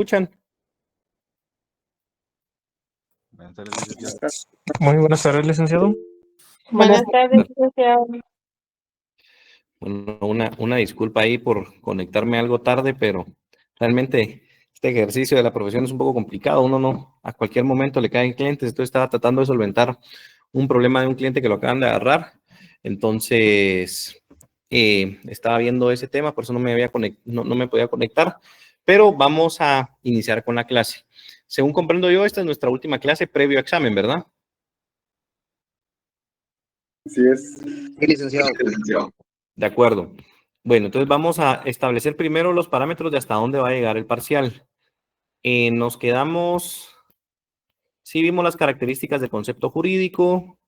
Escuchan. Buenas tardes, licenciado. Muy buenas tardes, licenciado. Buenas tardes, licenciado. Bueno, una disculpa ahí por conectarme algo tarde, pero realmente este ejercicio de la profesión es un poco complicado. Uno no, a cualquier momento le caen clientes. Entonces estaba tratando de solventar un problema de un cliente que lo acaban de agarrar. Entonces estaba viendo ese tema, por eso no me podía conectar. Pero vamos a iniciar con la clase. Según comprendo yo, esta es nuestra última clase previo a examen, ¿verdad? Así es. Sí, licenciado. De acuerdo. Bueno, entonces vamos a establecer primero los parámetros de hasta dónde va a llegar el parcial. Nos quedamos, sí vimos las características del concepto jurídico,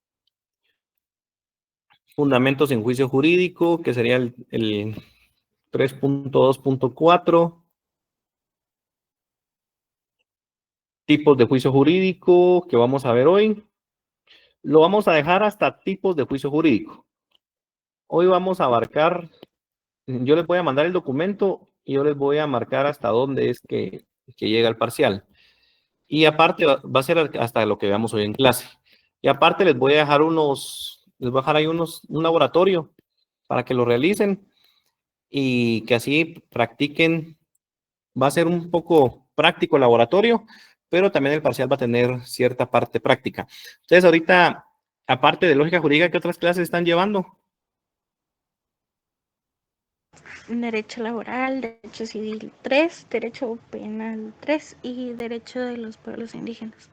fundamentos en juicio jurídico, que sería el 3.2.4, tipos de juicio jurídico que vamos a ver hoy. Lo vamos a dejar hasta tipos de juicio jurídico. Hoy vamos a abarcar, yo les voy a mandar el documento y yo les voy a marcar hasta dónde es que llega el parcial. Y aparte va a ser hasta lo que veamos hoy en clase. Y aparte les voy a dejar ahí un laboratorio para que lo realicen y que así practiquen. Va a ser un poco práctico el laboratorio, pero también el parcial va a tener cierta parte práctica. Ustedes ahorita, aparte de lógica jurídica, ¿qué otras clases están llevando? Derecho laboral, derecho civil 3, derecho penal 3 y derecho de los pueblos indígenas.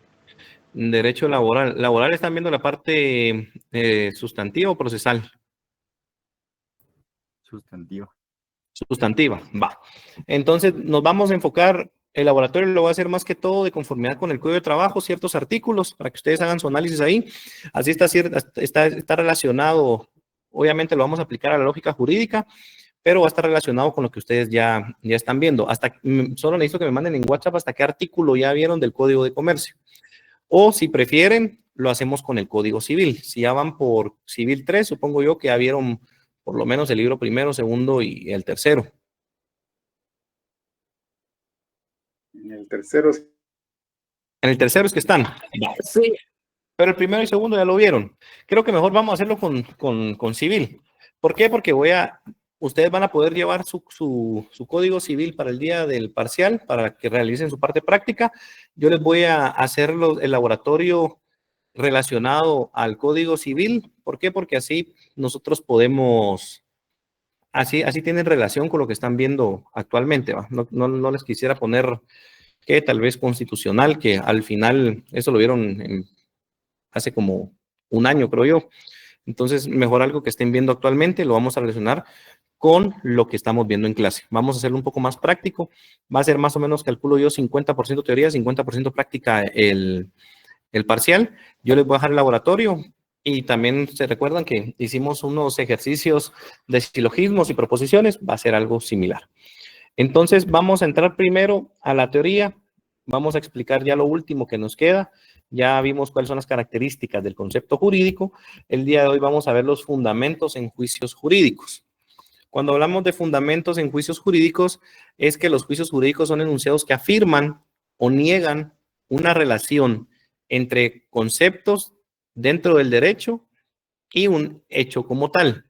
Derecho laboral. Laboral están viendo la parte sustantiva o procesal. Sustantivo. Sustantiva, va. Entonces nos vamos a enfocar, el laboratorio lo va a hacer más que todo de conformidad con el Código de Trabajo, ciertos artículos, para que ustedes hagan su análisis ahí. Así está relacionado, obviamente lo vamos a aplicar a la lógica jurídica, pero va a estar relacionado con lo que ustedes ya están viendo. Solo necesito que me manden en WhatsApp hasta qué artículo ya vieron del Código de Comercio. O si prefieren, lo hacemos con el Código Civil. Si ya van por Civil 3, supongo yo que ya vieron por lo menos el libro primero, segundo y el tercero. En el tercero. En el tercero es que están. Sí. Pero el primero y segundo ya lo vieron. Creo que mejor vamos a hacerlo con civil. ¿Por qué? Porque ustedes van a poder llevar su código civil para el día del parcial, para que realicen su parte práctica. Yo les voy a hacer el laboratorio relacionado al código civil. ¿Por qué? Porque así nosotros podemos, así tienen relación con lo que están viendo actualmente, ¿va? No les quisiera poner que tal vez constitucional, que al final eso lo vieron hace como un año, creo yo. Entonces, mejor algo que estén viendo actualmente, lo vamos a relacionar con lo que estamos viendo en clase. Vamos a hacerlo un poco más práctico. Va a ser más o menos, calculo yo, 50% teoría, 50% práctica el parcial. Yo les voy a dejar el laboratorio y también se recuerdan que hicimos unos ejercicios de silogismos y proposiciones. Va a ser algo similar. Entonces, vamos a entrar primero a la teoría. Vamos a explicar ya lo último que nos queda. Ya vimos cuáles son las características del concepto jurídico. El día de hoy vamos a ver los fundamentos en juicios jurídicos. Cuando hablamos de fundamentos en juicios jurídicos, es que los juicios jurídicos son enunciados que afirman o niegan una relación entre conceptos dentro del derecho y un hecho como tal.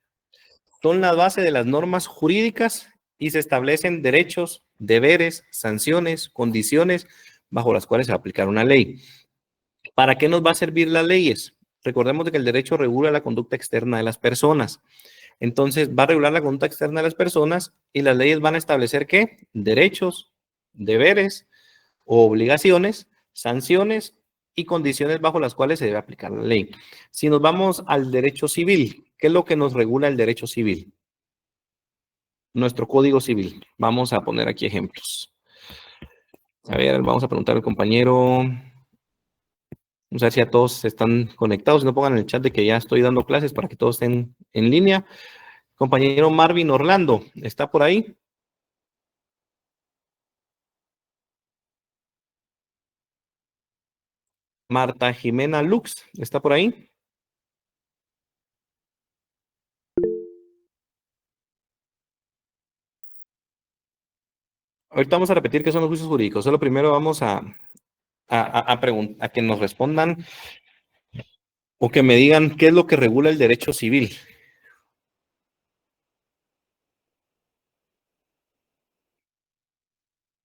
Son la base de las normas jurídicas y se establecen derechos, deberes, sanciones, condiciones bajo las cuales se va a aplicar una ley. ¿Para qué nos va a servir las leyes? Recordemos que el derecho regula la conducta externa de las personas. Entonces, va a regular la conducta externa de las personas y las leyes van a establecer ¿qué? Derechos, deberes o obligaciones, sanciones y condiciones bajo las cuales se debe aplicar la ley. Si nos vamos al derecho civil, ¿qué es lo que nos regula el derecho civil? Nuestro Código Civil. Vamos a poner aquí ejemplos. A ver, vamos a preguntar al compañero. Vamos a ver si a todos están conectados. No pongan en el chat de que ya estoy dando clases para que todos estén en línea. Compañero Marvin Orlando, ¿está por ahí? Marta Jimena Lux, ¿está por ahí? Ahorita vamos a repetir qué son los juicios jurídicos. Solo primero vamos a que nos respondan o que me digan qué es lo que regula el derecho civil.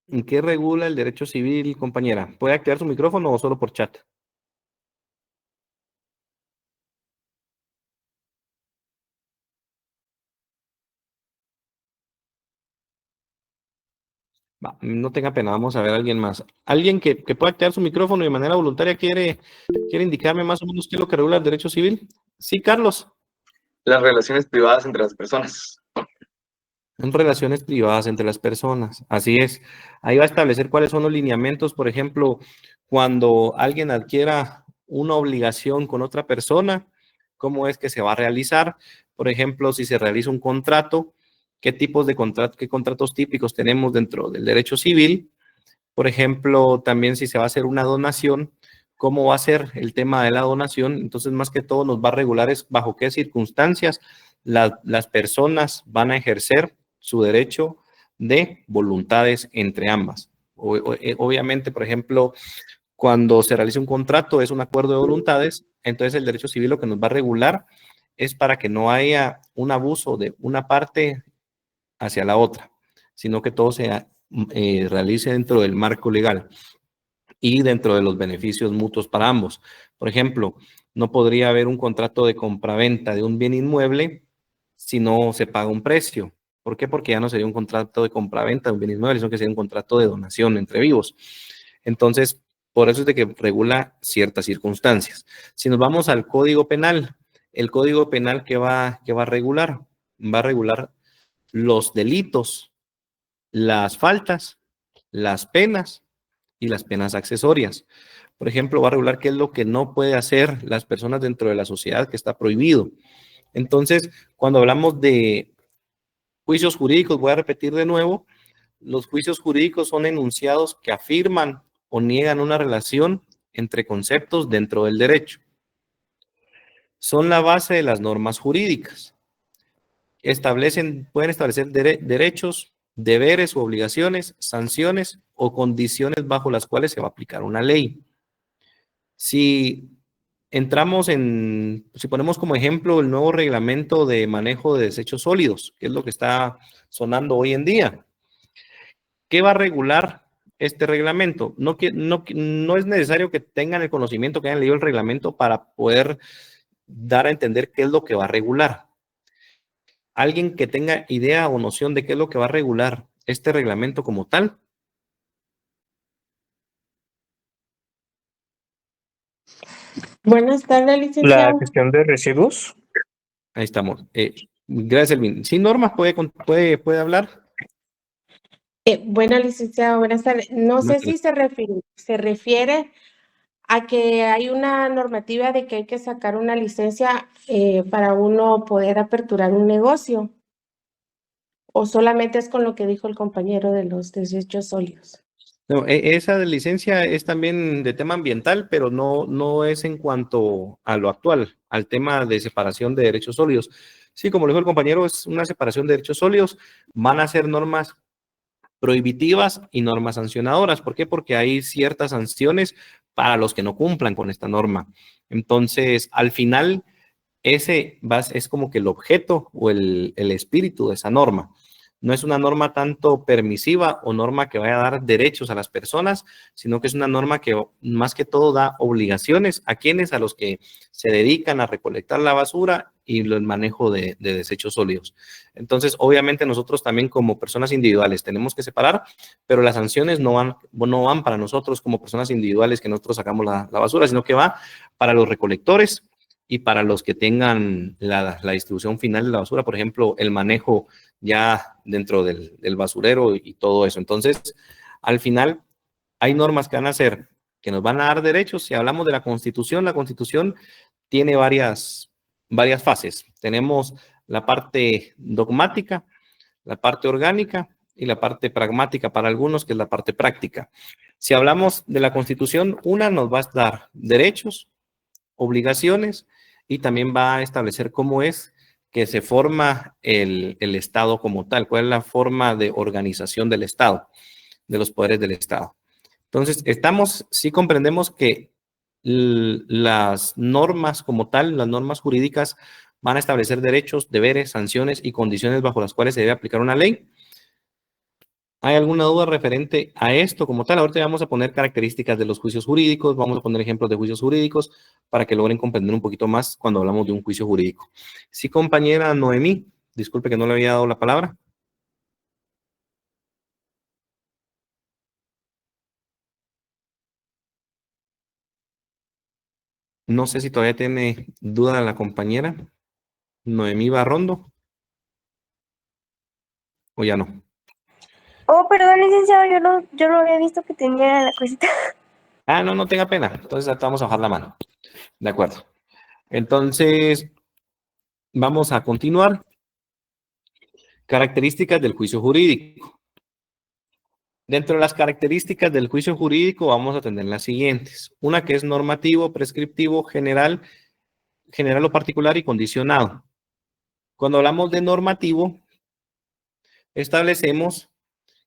¿En qué regula el derecho civil, compañera? ¿Puede activar su micrófono o solo por chat? Va, no tenga pena, vamos a ver a alguien más. Alguien que pueda activar su micrófono y de manera voluntaria quiere indicarme más o menos qué es lo que regula el derecho civil. Sí, Carlos. Las relaciones privadas entre las personas. En relaciones privadas entre las personas. Así es. Ahí va a establecer cuáles son los lineamientos, por ejemplo, cuando alguien adquiera una obligación con otra persona, cómo es que se va a realizar. Por ejemplo, si se realiza un contrato, qué tipos de contratos, qué contratos típicos tenemos dentro del derecho civil. Por ejemplo, también si se va a hacer una donación, cómo va a ser el tema de la donación. Entonces, más que todo, nos va a regular es bajo qué circunstancias las personas van a ejercer su derecho de voluntades entre ambas. Obviamente, por ejemplo, cuando se realiza un contrato, es un acuerdo de voluntades, entonces el derecho civil lo que nos va a regular es para que no haya un abuso de una parte hacia la otra, sino que todo se realice dentro del marco legal y dentro de los beneficios mutuos para ambos. Por ejemplo, no podría haber un contrato de compraventa de un bien inmueble si no se paga un precio. ¿Por qué? Porque ya no sería un contrato de compraventa de un bien inmueble, sino que sería un contrato de donación entre vivos. Entonces, por eso es de que regula ciertas circunstancias. Si nos vamos al Código Penal, el Código Penal ¿qué va a regular? Va a regular los delitos, las faltas, las penas y las penas accesorias. Por ejemplo, va a regular qué es lo que no puede hacer las personas dentro de la sociedad, que está prohibido. Entonces, cuando hablamos de juicios jurídicos, voy a repetir de nuevo, los juicios jurídicos son enunciados que afirman o niegan una relación entre conceptos dentro del derecho. Son la base de las normas jurídicas. Pueden establecer derechos, deberes u obligaciones, sanciones o condiciones bajo las cuales se va a aplicar una ley. Si ponemos como ejemplo el nuevo reglamento de manejo de desechos sólidos, que es lo que está sonando hoy en día, ¿qué va a regular este reglamento? No es necesario que tengan el conocimiento, que hayan leído el reglamento para poder dar a entender qué es lo que va a regular. ¿Alguien que tenga idea o noción de qué es lo que va a regular este reglamento como tal? Buenas tardes, La licenciado. gestión de residuos. Ahí estamos. Gracias, Elvin. ¿Sí, Norma, puede hablar? Bueno, licenciado, buenas tardes. No sé si se refiere a que hay una normativa de que hay que sacar una licencia para uno poder aperturar un negocio, o solamente es con lo que dijo el compañero de los desechos sólidos. No, esa de licencia es también de tema ambiental, pero no es en cuanto a lo actual, al tema de separación de derechos sólidos. Sí, como lo dijo el compañero, es una separación de derechos sólidos. Van a ser normas prohibitivas y normas sancionadoras. ¿Por qué? Porque hay ciertas sanciones para los que no cumplan con esta norma. Entonces, al final, ese es como que el objeto o el espíritu de esa norma. No es una norma tanto permisiva o norma que vaya a dar derechos a las personas, sino que es una norma que más que todo da obligaciones a a los que se dedican a recolectar la basura y el manejo de desechos sólidos. Entonces, obviamente nosotros también como personas individuales tenemos que separar, pero las sanciones no van para nosotros como personas individuales que nosotros sacamos la basura, sino que va para los recolectores y para los que tengan la distribución final de la basura, por ejemplo, el manejo ya dentro del basurero y todo eso. Entonces, al final, hay normas que van a hacer, que nos van a dar derechos. Si hablamos de la Constitución tiene varias fases. Tenemos la parte dogmática, la parte orgánica y la parte pragmática para algunos, que es la parte práctica. Si hablamos de la Constitución, una nos va a dar derechos, obligaciones y también va a establecer cómo es que se forma el Estado como tal, cuál es la forma de organización del Estado. de los poderes del Estado. Entonces, sí comprendemos que las normas como tal, las normas jurídicas, van a establecer derechos, deberes, sanciones y condiciones bajo las cuales se debe aplicar una ley. ¿Hay alguna duda referente a esto como tal? Ahorita vamos a poner características de los juicios jurídicos, vamos a poner ejemplos de juicios jurídicos para que logren comprender un poquito más cuando hablamos de un juicio jurídico. Sí, compañera Noemí, disculpe que no le había dado la palabra. No sé si todavía tiene duda la compañera Noemí Barrondo o ya no. Oh, perdón, licenciado, yo no había visto que tenía la cosita. Ah, no, no tenga pena. Entonces ahorita vamos a bajar la mano. De acuerdo. Entonces, vamos a continuar. Características del juicio jurídico. Dentro de las características del juicio jurídico vamos a tener las siguientes. Una que es normativo, prescriptivo, general o particular y condicionado. Cuando hablamos de normativo, establecemos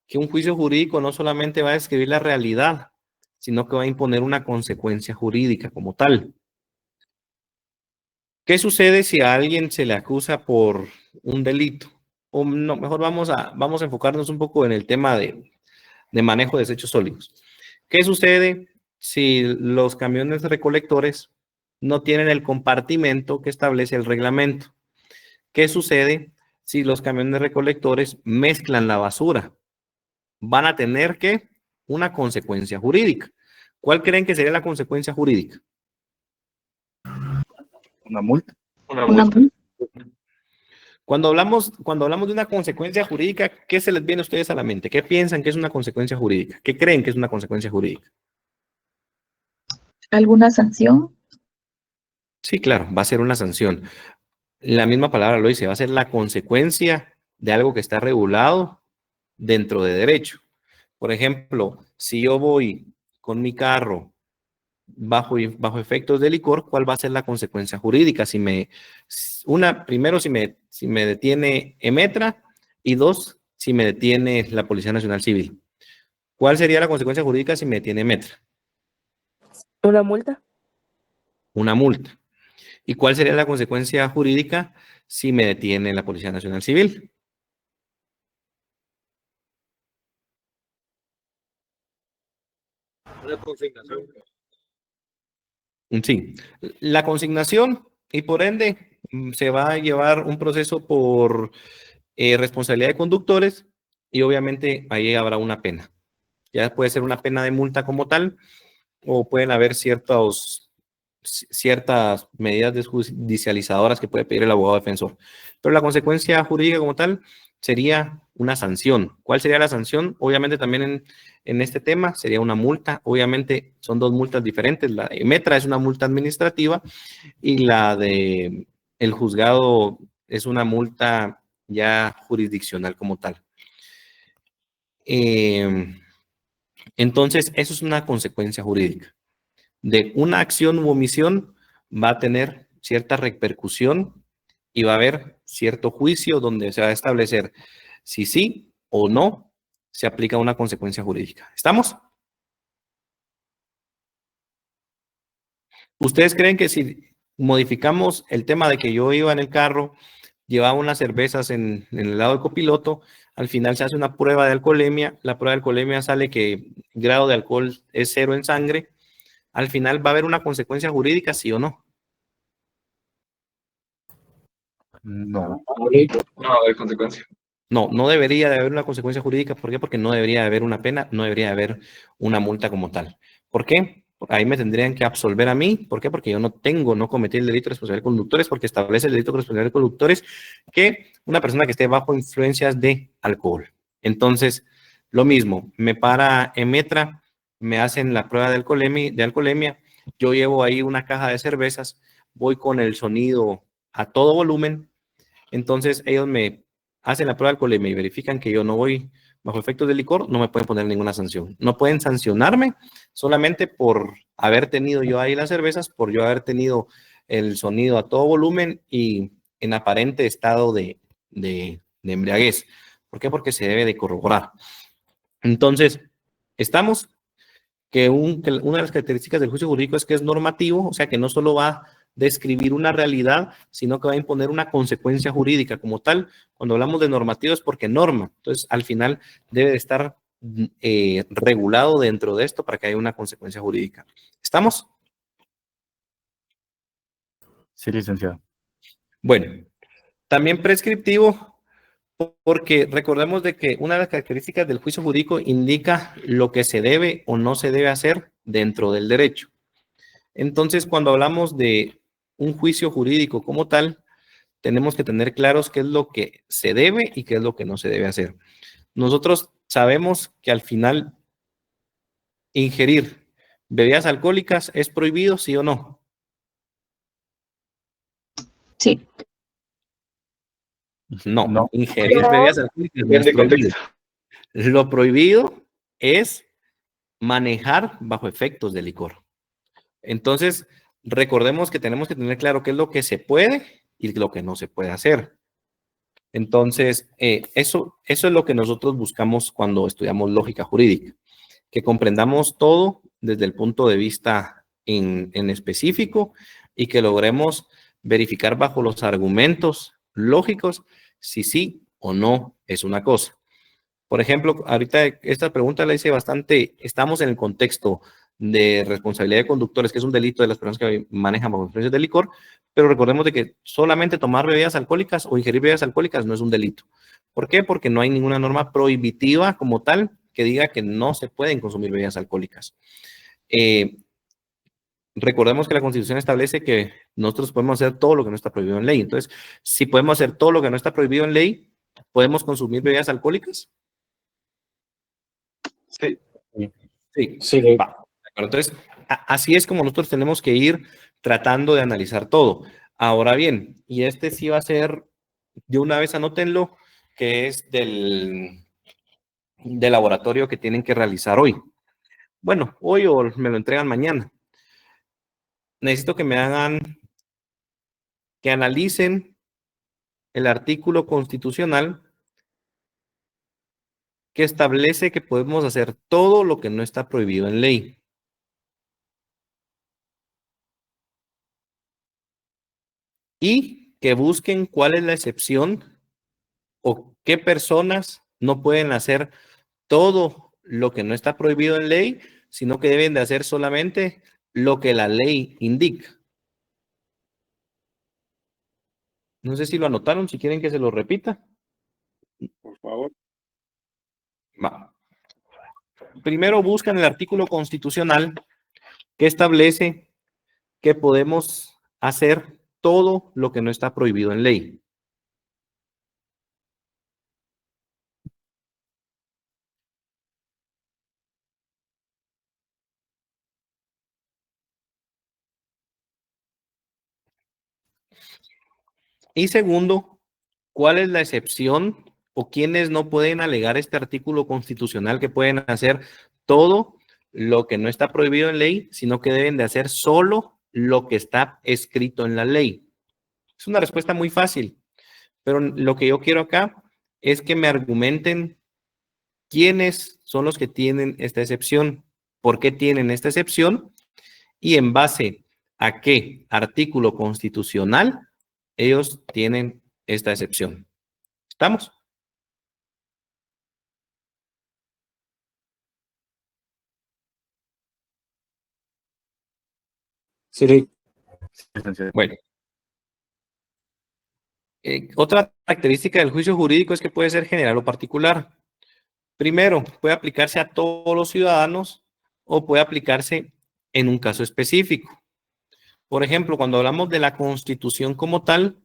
que un juicio jurídico no solamente va a describir la realidad, sino que va a imponer una consecuencia jurídica como tal. ¿Qué sucede si a alguien se le acusa por un delito? O no, mejor vamos a enfocarnos un poco en el tema de manejo de desechos sólidos. ¿Qué sucede si los camiones recolectores no tienen el compartimento que establece el reglamento? ¿Qué sucede si los camiones recolectores mezclan la basura? Van a tener una consecuencia jurídica. ¿Cuál creen que sería la consecuencia jurídica? Una multa. Una multa. Cuando hablamos de una consecuencia jurídica, ¿qué se les viene a ustedes a la mente? ¿Qué piensan que es una consecuencia jurídica? ¿Qué creen que es una consecuencia jurídica? ¿Alguna sanción? Sí, claro, va a ser una sanción. La misma palabra lo dice, va a ser la consecuencia de algo que está regulado dentro de derecho. Por ejemplo, si yo voy con mi carro bajo efectos de licor, ¿cuál va a ser la consecuencia jurídica? Primero, si me detiene EMETRA, y dos, si me detiene la Policía Nacional Civil. ¿Cuál sería la consecuencia jurídica si me detiene EMETRA? ¿Una multa? Una multa. ¿Y cuál sería la consecuencia jurídica si me detiene la Policía Nacional Civil? Una consignación. Sí, la consignación, y por ende se va a llevar un proceso por responsabilidad de conductores, y obviamente ahí habrá una pena. Ya puede ser una pena de multa como tal, o pueden haber ciertas medidas judicializadoras que puede pedir el abogado defensor. Pero la consecuencia jurídica como tal sería una sanción. ¿Cuál sería la sanción? Obviamente también en este tema sería una multa. Obviamente son dos multas diferentes. La de EMETRA es una multa administrativa y la de el juzgado es una multa ya jurisdiccional como tal. Entonces, eso es una consecuencia jurídica. De una acción u omisión va a tener cierta repercusión y va a haber cierto juicio donde se va a establecer si sí o no se aplica una consecuencia jurídica. ¿Estamos? ¿Ustedes creen que si modificamos el tema de que yo iba en el carro, llevaba unas cervezas en el lado del copiloto, al final se hace una prueba de alcoholemia, la prueba de alcoholemia sale que el grado de alcohol es 0 en sangre, al final va a haber una consecuencia jurídica, sí o no? No. No va a haber consecuencia. No, no debería de haber una consecuencia jurídica. ¿Por qué? Porque no debería de haber una pena, no debería de haber una multa como tal. ¿Por qué? Ahí me tendrían que absolver a mí. ¿Por qué? Porque yo no cometí el delito de responsabilidad de conductores, porque establece el delito de responsabilidad de conductores que una persona que esté bajo influencias de alcohol. Entonces, lo mismo, me para EMETRA, me hacen la prueba de alcoholemia, yo llevo ahí una caja de cervezas, voy con el sonido a todo volumen, entonces ellos me hacen la prueba de alcoholemia y verifican que yo no voy bajo efectos de licor, no me pueden poner ninguna sanción. No pueden sancionarme solamente por haber tenido yo ahí las cervezas, por yo haber tenido el sonido a todo volumen y en aparente estado de embriaguez. ¿Por qué? Porque se debe de corroborar. Entonces, estamos que una de las características del juicio jurídico es que es normativo, o sea que no solo va a describir una realidad, sino que va a imponer una consecuencia jurídica como tal. Cuando hablamos de normativo es porque norma, entonces al final debe de estar regulado dentro de esto para que haya una consecuencia jurídica. ¿Estamos? Sí, licenciado. Bueno, también prescriptivo, porque recordemos de que una de las características del juicio jurídico indica lo que se debe o no se debe hacer dentro del derecho. Entonces, cuando hablamos de un juicio jurídico como tal, tenemos que tener claros qué es lo que se debe y qué es lo que no se debe hacer. Nosotros sabemos que al final ingerir bebidas alcohólicas es prohibido, ¿sí o no? Sí. No, No. ingerir No. bebidas alcohólicas no es Depende del prohibido. contexto. Lo prohibido es manejar bajo efectos de licor. Entonces, recordemos que tenemos que tener claro qué es lo que se puede y lo que no se puede hacer. Entonces, eso es lo que nosotros buscamos cuando estudiamos lógica jurídica, que comprendamos todo desde el punto de vista en específico y que logremos verificar bajo los argumentos lógicos si sí o no es una cosa. Por ejemplo, ahorita esta pregunta la hice bastante, estamos en el contexto de responsabilidad de conductores, que es un delito de las personas que manejan bajo influencia de licor, pero recordemos de que solamente tomar bebidas alcohólicas o ingerir bebidas alcohólicas no es un delito. ¿Por qué? Porque no hay ninguna norma prohibitiva como tal que diga que no se pueden consumir bebidas alcohólicas. Recordemos que la Constitución establece que nosotros podemos hacer todo lo que no está prohibido en ley. Entonces, si podemos hacer todo lo que no está prohibido en ley, ¿podemos consumir bebidas alcohólicas? Sí. Sí. Sí, Va. Entonces, así es como nosotros tenemos que ir tratando de analizar todo. Ahora bien, y este sí va a ser, de una vez anótenlo, que es del laboratorio que tienen que realizar hoy. Bueno, hoy o me lo entregan mañana. Necesito que me hagan, que analicen el artículo constitucional que establece que podemos hacer todo lo que no está prohibido en ley. Y que busquen cuál es la excepción o qué personas no pueden hacer todo lo que no está prohibido en ley, sino que deben de hacer solamente lo que la ley indica. No sé si lo anotaron, si quieren que se lo repita. Por favor. Va. Primero buscan el artículo constitucional que establece que podemos hacer todo lo que no está prohibido en ley. Y segundo, ¿cuál es la excepción o quiénes no pueden alegar este artículo constitucional que pueden hacer todo lo que no está prohibido en ley, sino que deben de hacer solo lo que está escrito en la ley? Es una respuesta muy fácil, pero lo que yo quiero acá es que me argumenten quiénes son los que tienen esta excepción, por qué tienen esta excepción y en base a qué artículo constitucional ellos tienen esta excepción. ¿Estamos? sí, Licenciado. Bueno. Otra característica del juicio jurídico es que puede ser general o particular. Primero, puede aplicarse a todos los ciudadanos o puede aplicarse en un caso específico. Por ejemplo, cuando hablamos de la Constitución como tal,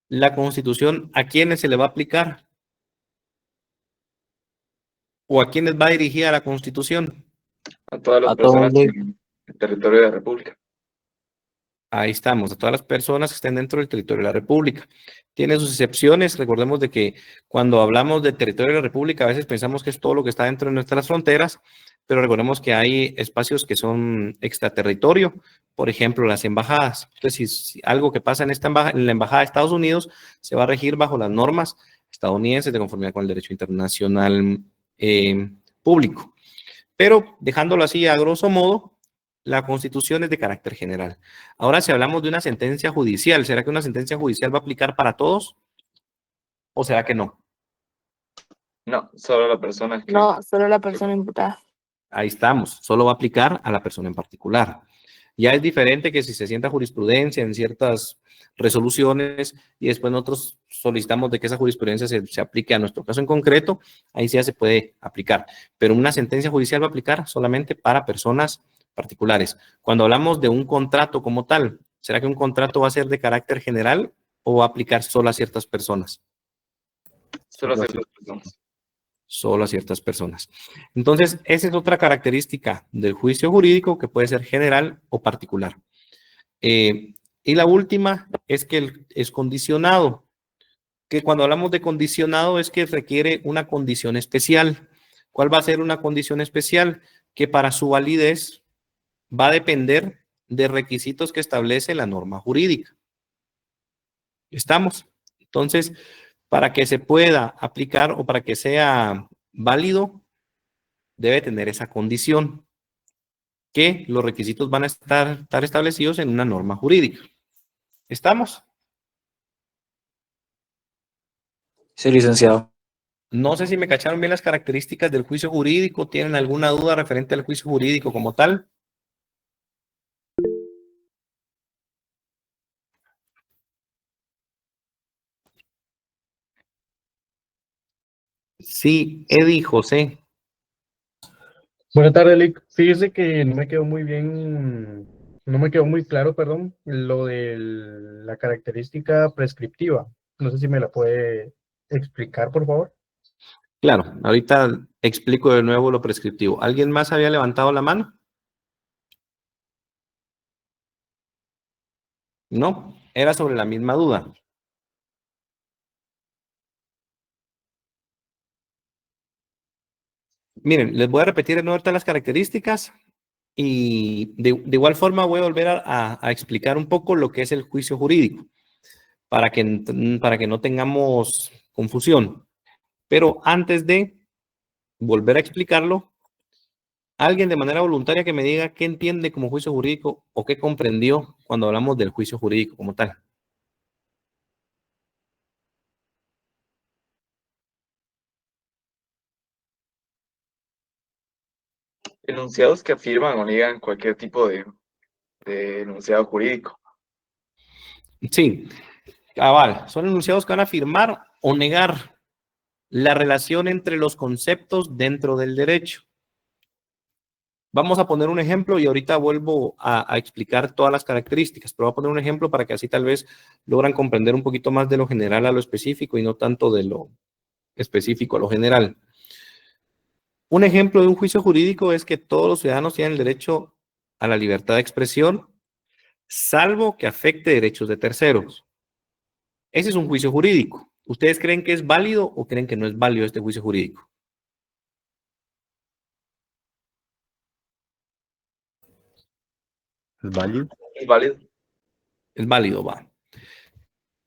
la Constitución, ¿a quiénes se le va a aplicar? ¿O a quiénes va dirigida la Constitución? A todas las A todos personas los- en el territorio de la República. Ahí estamos, a todas las personas que estén dentro del territorio de la República. Tiene sus excepciones, recordemos de que cuando hablamos de territorio de la República, a veces pensamos que es todo lo que está dentro de nuestras fronteras, pero recordemos que hay espacios que son extraterritorio, por ejemplo, las embajadas. Entonces, si algo que pasa en en la embajada de Estados Unidos se va a regir bajo las normas estadounidenses de conformidad con el derecho internacional público. Pero dejándolo así a grosso modo, la Constitución es de carácter general. Ahora, si hablamos de una sentencia judicial, ¿será que una sentencia judicial va a aplicar para todos? ¿O será que no? No, solo la persona que... No, solo la persona imputada. Ahí estamos, solo va a aplicar a la persona en particular. Ya es diferente que si se sienta jurisprudencia en ciertas resoluciones y después nosotros solicitamos de que esa jurisprudencia se aplique a nuestro caso en concreto, ahí sí ya se puede aplicar. Pero una sentencia judicial va a aplicar solamente para personas particulares. Cuando hablamos de un contrato como tal, ¿será que un contrato va a ser de carácter general o va a aplicar solo a ciertas personas? Solo ciertas personas. Solo a ciertas personas. Entonces, esa es otra característica del juicio jurídico que puede ser general o particular. Y la última es que es condicionado, que cuando hablamos de condicionado es que requiere una condición especial. ¿Cuál va a ser una condición especial? Que para su validez va a depender de requisitos que establece la norma jurídica. ¿Estamos? Entonces, para que se pueda aplicar o para que sea válido, debe tener esa condición, que los requisitos van a estar establecidos en una norma jurídica. ¿Estamos? Sí, licenciado. No sé si me cacharon bien las características del juicio jurídico. ¿Tienen alguna duda referente al juicio jurídico como tal? Sí, Eddie, José. Buenas tardes, Lick. Fíjese que no me quedó muy bien, no me quedó muy claro, perdón, lo de la característica prescriptiva. No sé si me la puede explicar, por favor. Claro, ahorita explico de nuevo lo prescriptivo. ¿Alguien más había levantado la mano? No, era sobre la misma duda. Miren, les voy a repetir de nuevo ahorita las características y de igual forma voy a volver a explicar un poco lo que es el juicio jurídico para que no tengamos confusión. Pero antes de volver a explicarlo, alguien de manera voluntaria que me diga qué entiende como juicio jurídico o qué comprendió cuando hablamos del juicio jurídico como tal. Enunciados que afirman o niegan cualquier tipo de enunciado jurídico. Sí, cabal, son enunciados que van a afirmar o negar la relación entre los conceptos dentro del derecho. Vamos a poner un ejemplo y ahorita vuelvo a explicar todas las características, pero voy a poner un ejemplo para que así tal vez logran comprender un poquito más de lo general a lo específico y no tanto de lo específico a lo general. Un ejemplo de un juicio jurídico es que todos los ciudadanos tienen el derecho a la libertad de expresión, salvo que afecte derechos de terceros. Ese es un juicio jurídico. ¿Ustedes creen que es válido o creen que no es válido este juicio jurídico? ¿Es válido? ¿Es válido? Es válido, va.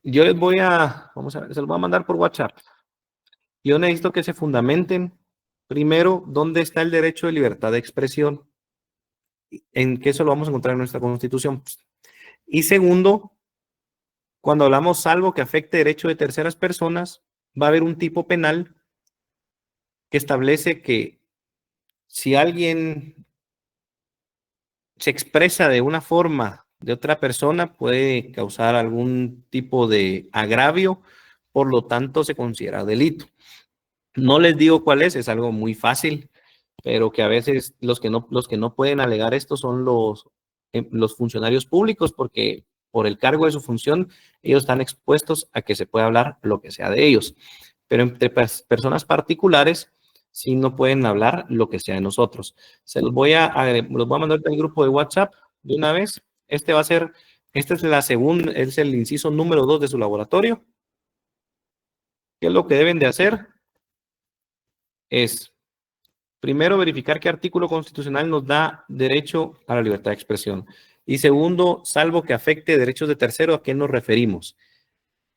Yo les voy a, vamos a ver, se los voy a mandar por WhatsApp. Yo necesito que se fundamenten, primero, dónde está el derecho de libertad de expresión, en qué eso lo vamos a encontrar en nuestra Constitución. Y segundo, cuando hablamos salvo que afecte derecho de terceras personas, va a haber un tipo penal que establece que si alguien se expresa de una forma de otra persona, puede causar algún tipo de agravio, por lo tanto se considera delito. No les digo cuál es algo muy fácil, pero que a veces los que no pueden alegar esto son los funcionarios públicos, porque por el cargo de su función, ellos están expuestos a que se pueda hablar lo que sea de ellos. Pero entre personas particulares, sí no pueden hablar lo que sea de nosotros. Los voy a mandar al grupo de WhatsApp de una vez. Este es es el inciso número 2 de su laboratorio. ¿Qué es lo que deben de hacer? Es, primero, verificar qué artículo constitucional nos da derecho a la libertad de expresión. Y segundo, salvo que afecte derechos de tercero, ¿a qué nos referimos?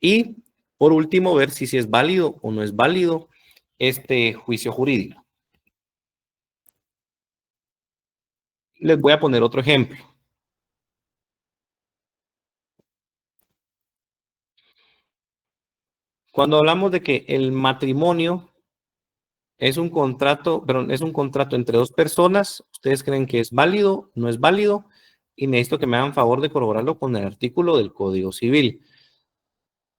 Y por último, ver si es válido o no es válido este juicio jurídico. Les voy a poner otro ejemplo. Cuando hablamos de que el matrimonio es un contrato, perdón, es un contrato entre dos personas, ¿ustedes creen que es válido? ¿No es válido? Y necesito que me hagan favor de corroborarlo con el artículo del Código Civil.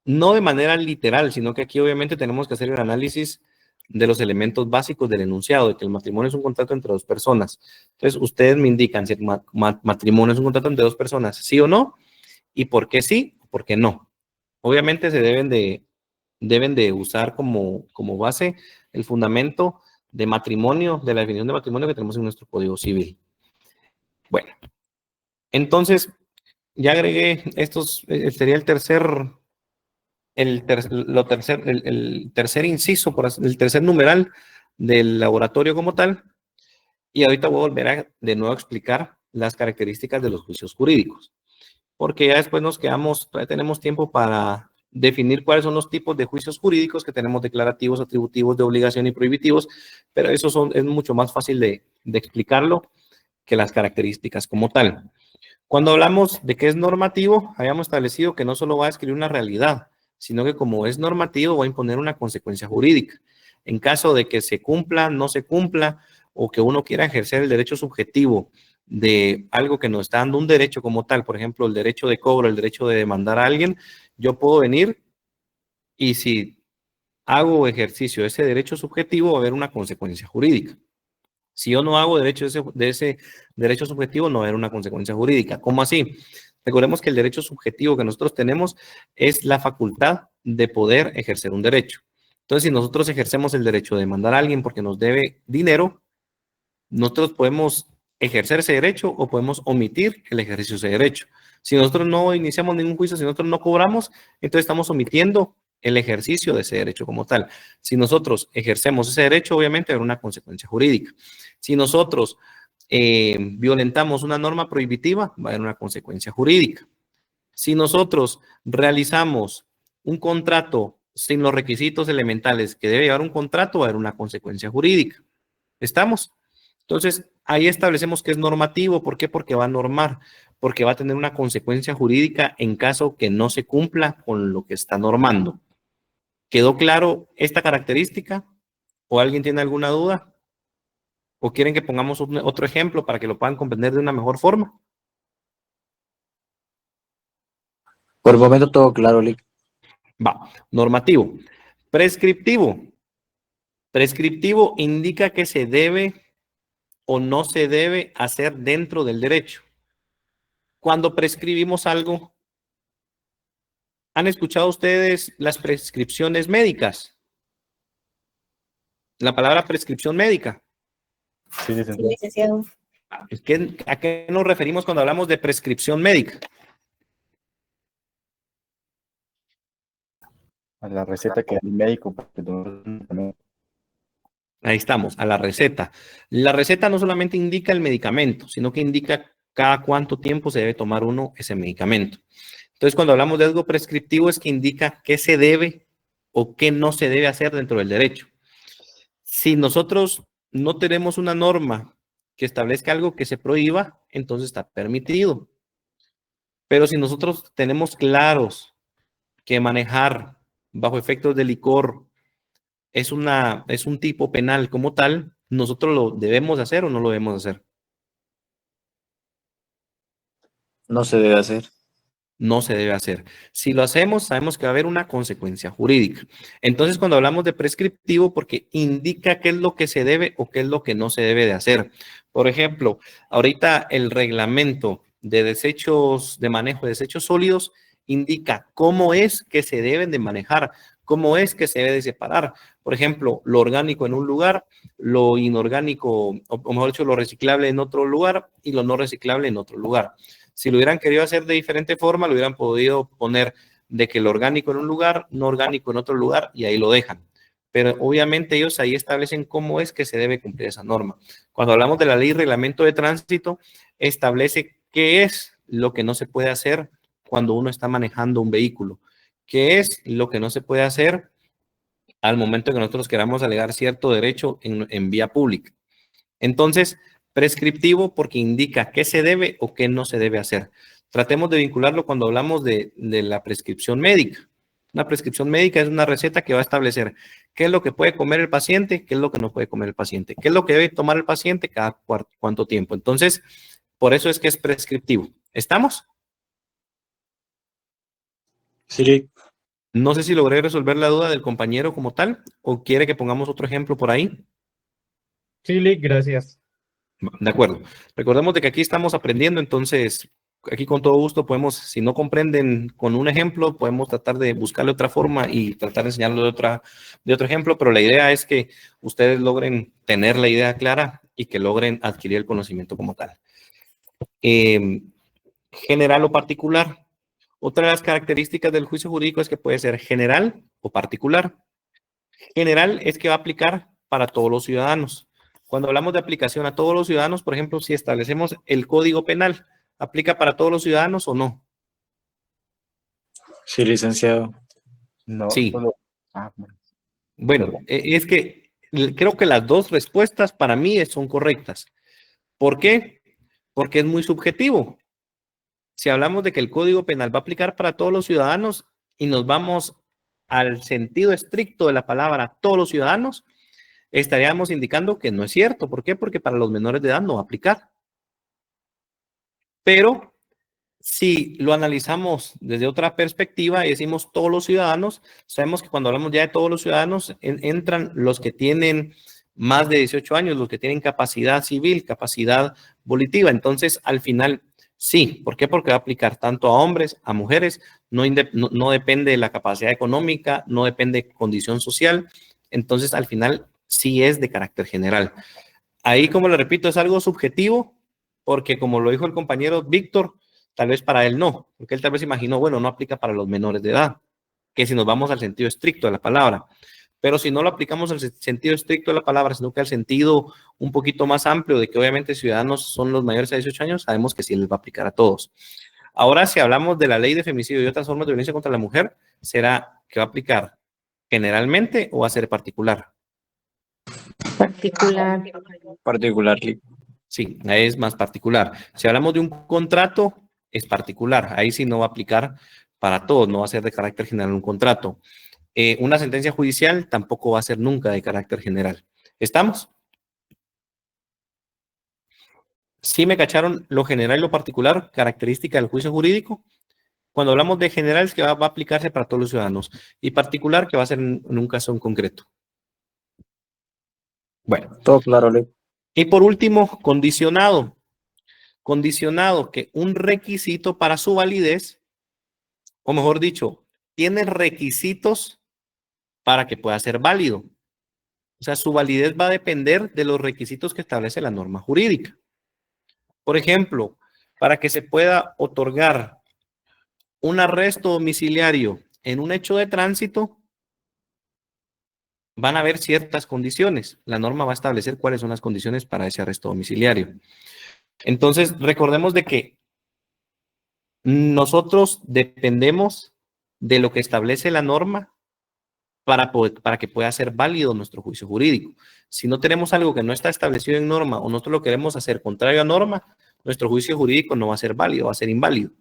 No de manera literal, sino que aquí obviamente tenemos que hacer el análisis de los elementos básicos del enunciado, de que el matrimonio es un contrato entre dos personas. Entonces, ustedes me indican si el matrimonio es un contrato entre dos personas, sí o no, y por qué sí, por qué no. Obviamente se deben de usar como base el fundamento de matrimonio, de la definición de matrimonio que tenemos en nuestro Código Civil. Bueno, entonces, ya agregué estos, sería el tercer inciso, el tercer numeral del laboratorio como tal, y ahorita voy a volver de nuevo a explicar las características de los juicios jurídicos, porque ya después tenemos tiempo para definir cuáles son los tipos de juicios jurídicos que tenemos: declarativos, atributivos, de obligación y prohibitivos, pero eso es mucho más fácil de explicarlo que las características como tal. Cuando hablamos de qué es normativo, habíamos establecido que no solo va a describir una realidad, sino que como es normativo va a imponer una consecuencia jurídica. En caso de que se cumpla, no se cumpla, o que uno quiera ejercer el derecho subjetivo de algo que nos está dando un derecho como tal, por ejemplo, el derecho de cobro, el derecho de demandar a alguien, yo puedo venir y si hago ejercicio de ese derecho subjetivo va a haber una consecuencia jurídica. Si yo no hago derecho de ese derecho subjetivo, no va a haber una consecuencia jurídica. ¿Cómo así? Recordemos que el derecho subjetivo que nosotros tenemos es la facultad de poder ejercer un derecho. Entonces, si nosotros ejercemos el derecho de demandar a alguien porque nos debe dinero, nosotros podemos ejercer ese derecho o podemos omitir el ejercicio de ese derecho. Si nosotros no iniciamos ningún juicio, si nosotros no cobramos, entonces estamos omitiendo el ejercicio de ese derecho como tal. Si nosotros ejercemos ese derecho, obviamente habrá una consecuencia jurídica. Si nosotros violentamos una norma prohibitiva, va a haber una consecuencia jurídica. Si nosotros realizamos un contrato sin los requisitos elementales que debe llevar un contrato, va a haber una consecuencia jurídica. ¿Estamos? Entonces, ahí establecemos que es normativo. ¿Por qué? Porque va a normar, porque va a tener una consecuencia jurídica en caso que no se cumpla con lo que está normando. ¿Quedó claro esta característica? ¿O alguien tiene alguna duda? ¿O quieren que pongamos otro ejemplo para que lo puedan comprender de una mejor forma? Por el momento todo claro, Lick. Va, normativo. Prescriptivo. Prescriptivo indica que se debe o no se debe hacer dentro del derecho. Cuando prescribimos algo, ¿han escuchado ustedes las prescripciones médicas? La palabra prescripción médica. Sí, licenciado. Licenciado. ¿A qué nos referimos cuando hablamos de prescripción médica? A la receta que da el médico. Ahí estamos, a la receta. La receta no solamente indica el medicamento, sino que indica cada cuánto tiempo se debe tomar uno ese medicamento. Entonces, cuando hablamos de algo prescriptivo es que indica qué se debe o qué no se debe hacer dentro del derecho. Si nosotros no tenemos una norma que establezca algo que se prohíba, entonces está permitido. Pero si nosotros tenemos claros que manejar bajo efectos de licor es un tipo penal como tal, ¿nosotros lo debemos hacer o no lo debemos hacer? No se debe hacer. No se debe hacer. Si lo hacemos, sabemos que va a haber una consecuencia jurídica. Entonces, cuando hablamos de prescriptivo, porque indica qué es lo que se debe o qué es lo que no se debe de hacer. Por ejemplo, ahorita el reglamento de desechos, de manejo de desechos sólidos, indica cómo es que se deben de manejar, cómo es que se debe de separar. Por ejemplo, lo orgánico en un lugar, lo inorgánico, o mejor dicho, lo reciclable en otro lugar y lo no reciclable en otro lugar. Si lo hubieran querido hacer de diferente forma, lo hubieran podido poner de que lo orgánico en un lugar, no orgánico en otro lugar, y ahí lo dejan. Pero obviamente ellos ahí establecen cómo es que se debe cumplir esa norma. Cuando hablamos de la ley y reglamento de tránsito, establece qué es lo que no se puede hacer cuando uno está manejando un vehículo, qué es lo que no se puede hacer al momento que nosotros queramos alegar cierto derecho en vía pública. Entonces, prescriptivo porque indica qué se debe o qué no se debe hacer. Tratemos de vincularlo cuando hablamos de la prescripción médica. Una prescripción médica es una receta que va a establecer qué es lo que puede comer el paciente, qué es lo que no puede comer el paciente, qué es lo que debe tomar el paciente cada cuánto tiempo. Entonces, por eso es que es prescriptivo. ¿Estamos? Sí, Lick. No sé si logré resolver la duda del compañero como tal o quiere que pongamos otro ejemplo por ahí. Sí, Lick, gracias. De acuerdo. Recordemos de que aquí estamos aprendiendo, entonces aquí con todo gusto podemos, si no comprenden con un ejemplo, podemos tratar de buscarle otra forma y tratar de enseñarlo de otro ejemplo, pero la idea es que ustedes logren tener la idea clara y que logren adquirir el conocimiento como tal. General o particular. Otra de las características del juicio jurídico es que puede ser general o particular. General es que va a aplicar para todos los ciudadanos. Cuando hablamos de aplicación a todos los ciudadanos, por ejemplo, si establecemos el Código Penal, ¿aplica para todos los ciudadanos o no? Sí, licenciado. No, Sí. solo- Bueno, es que creo que las dos respuestas para mí son correctas. ¿Por qué? Porque es muy subjetivo. Si hablamos de que el Código Penal va a aplicar para todos los ciudadanos y nos vamos al sentido estricto de la palabra todos los ciudadanos, estaríamos indicando que no es cierto. ¿Por qué? Porque para los menores de edad no va a aplicar. Pero si lo analizamos desde otra perspectiva y decimos todos los ciudadanos, sabemos que cuando hablamos ya de todos los ciudadanos, entran los que tienen más de 18 años, los que tienen capacidad civil, capacidad volitiva. Entonces, al final, sí. ¿Por qué? Porque va a aplicar tanto a hombres, a mujeres, no depende de la capacidad económica, no depende de condición social. Entonces, al final, sí es de carácter general. Ahí, como le repito, es algo subjetivo, porque como lo dijo el compañero Víctor, tal vez para él no, porque él tal vez imaginó, bueno, no aplica para los menores de edad, que si nos vamos al sentido estricto de la palabra. Pero si no lo aplicamos al sentido estricto de la palabra, sino que al sentido un poquito más amplio de que obviamente ciudadanos son los mayores de 18 años, sabemos que sí les va a aplicar a todos. Ahora, si hablamos de la ley de femicidio y otras formas de violencia contra la mujer, ¿será que va a aplicar generalmente o va a ser particular? Particular. Particular, Lick. Sí, es más particular. Si hablamos de un contrato, es particular. Ahí sí no va a aplicar para todos, no va a ser de carácter general un contrato. Una sentencia judicial tampoco va a ser nunca de carácter general. ¿Estamos? ¿Sí me cacharon lo general y lo particular, característica del juicio jurídico? Cuando hablamos de general es que va a aplicarse para todos los ciudadanos y particular que va a ser en un caso en concreto. Bueno. Todo claro, Lick. Y por último, condicionado. Condicionado que un requisito para su validez, o mejor dicho, tiene requisitos para que pueda ser válido. O sea, su validez va a depender de los requisitos que establece la norma jurídica. Por ejemplo, para que se pueda otorgar un arresto domiciliario en un hecho de tránsito, van a haber ciertas condiciones. La norma va a establecer cuáles son las condiciones para ese arresto domiciliario. Entonces, recordemos de que nosotros dependemos de lo que establece la norma para que pueda ser válido nuestro juicio jurídico. Si no tenemos algo que no está establecido en norma o nosotros lo queremos hacer contrario a norma, nuestro juicio jurídico no va a ser válido, va a ser inválido.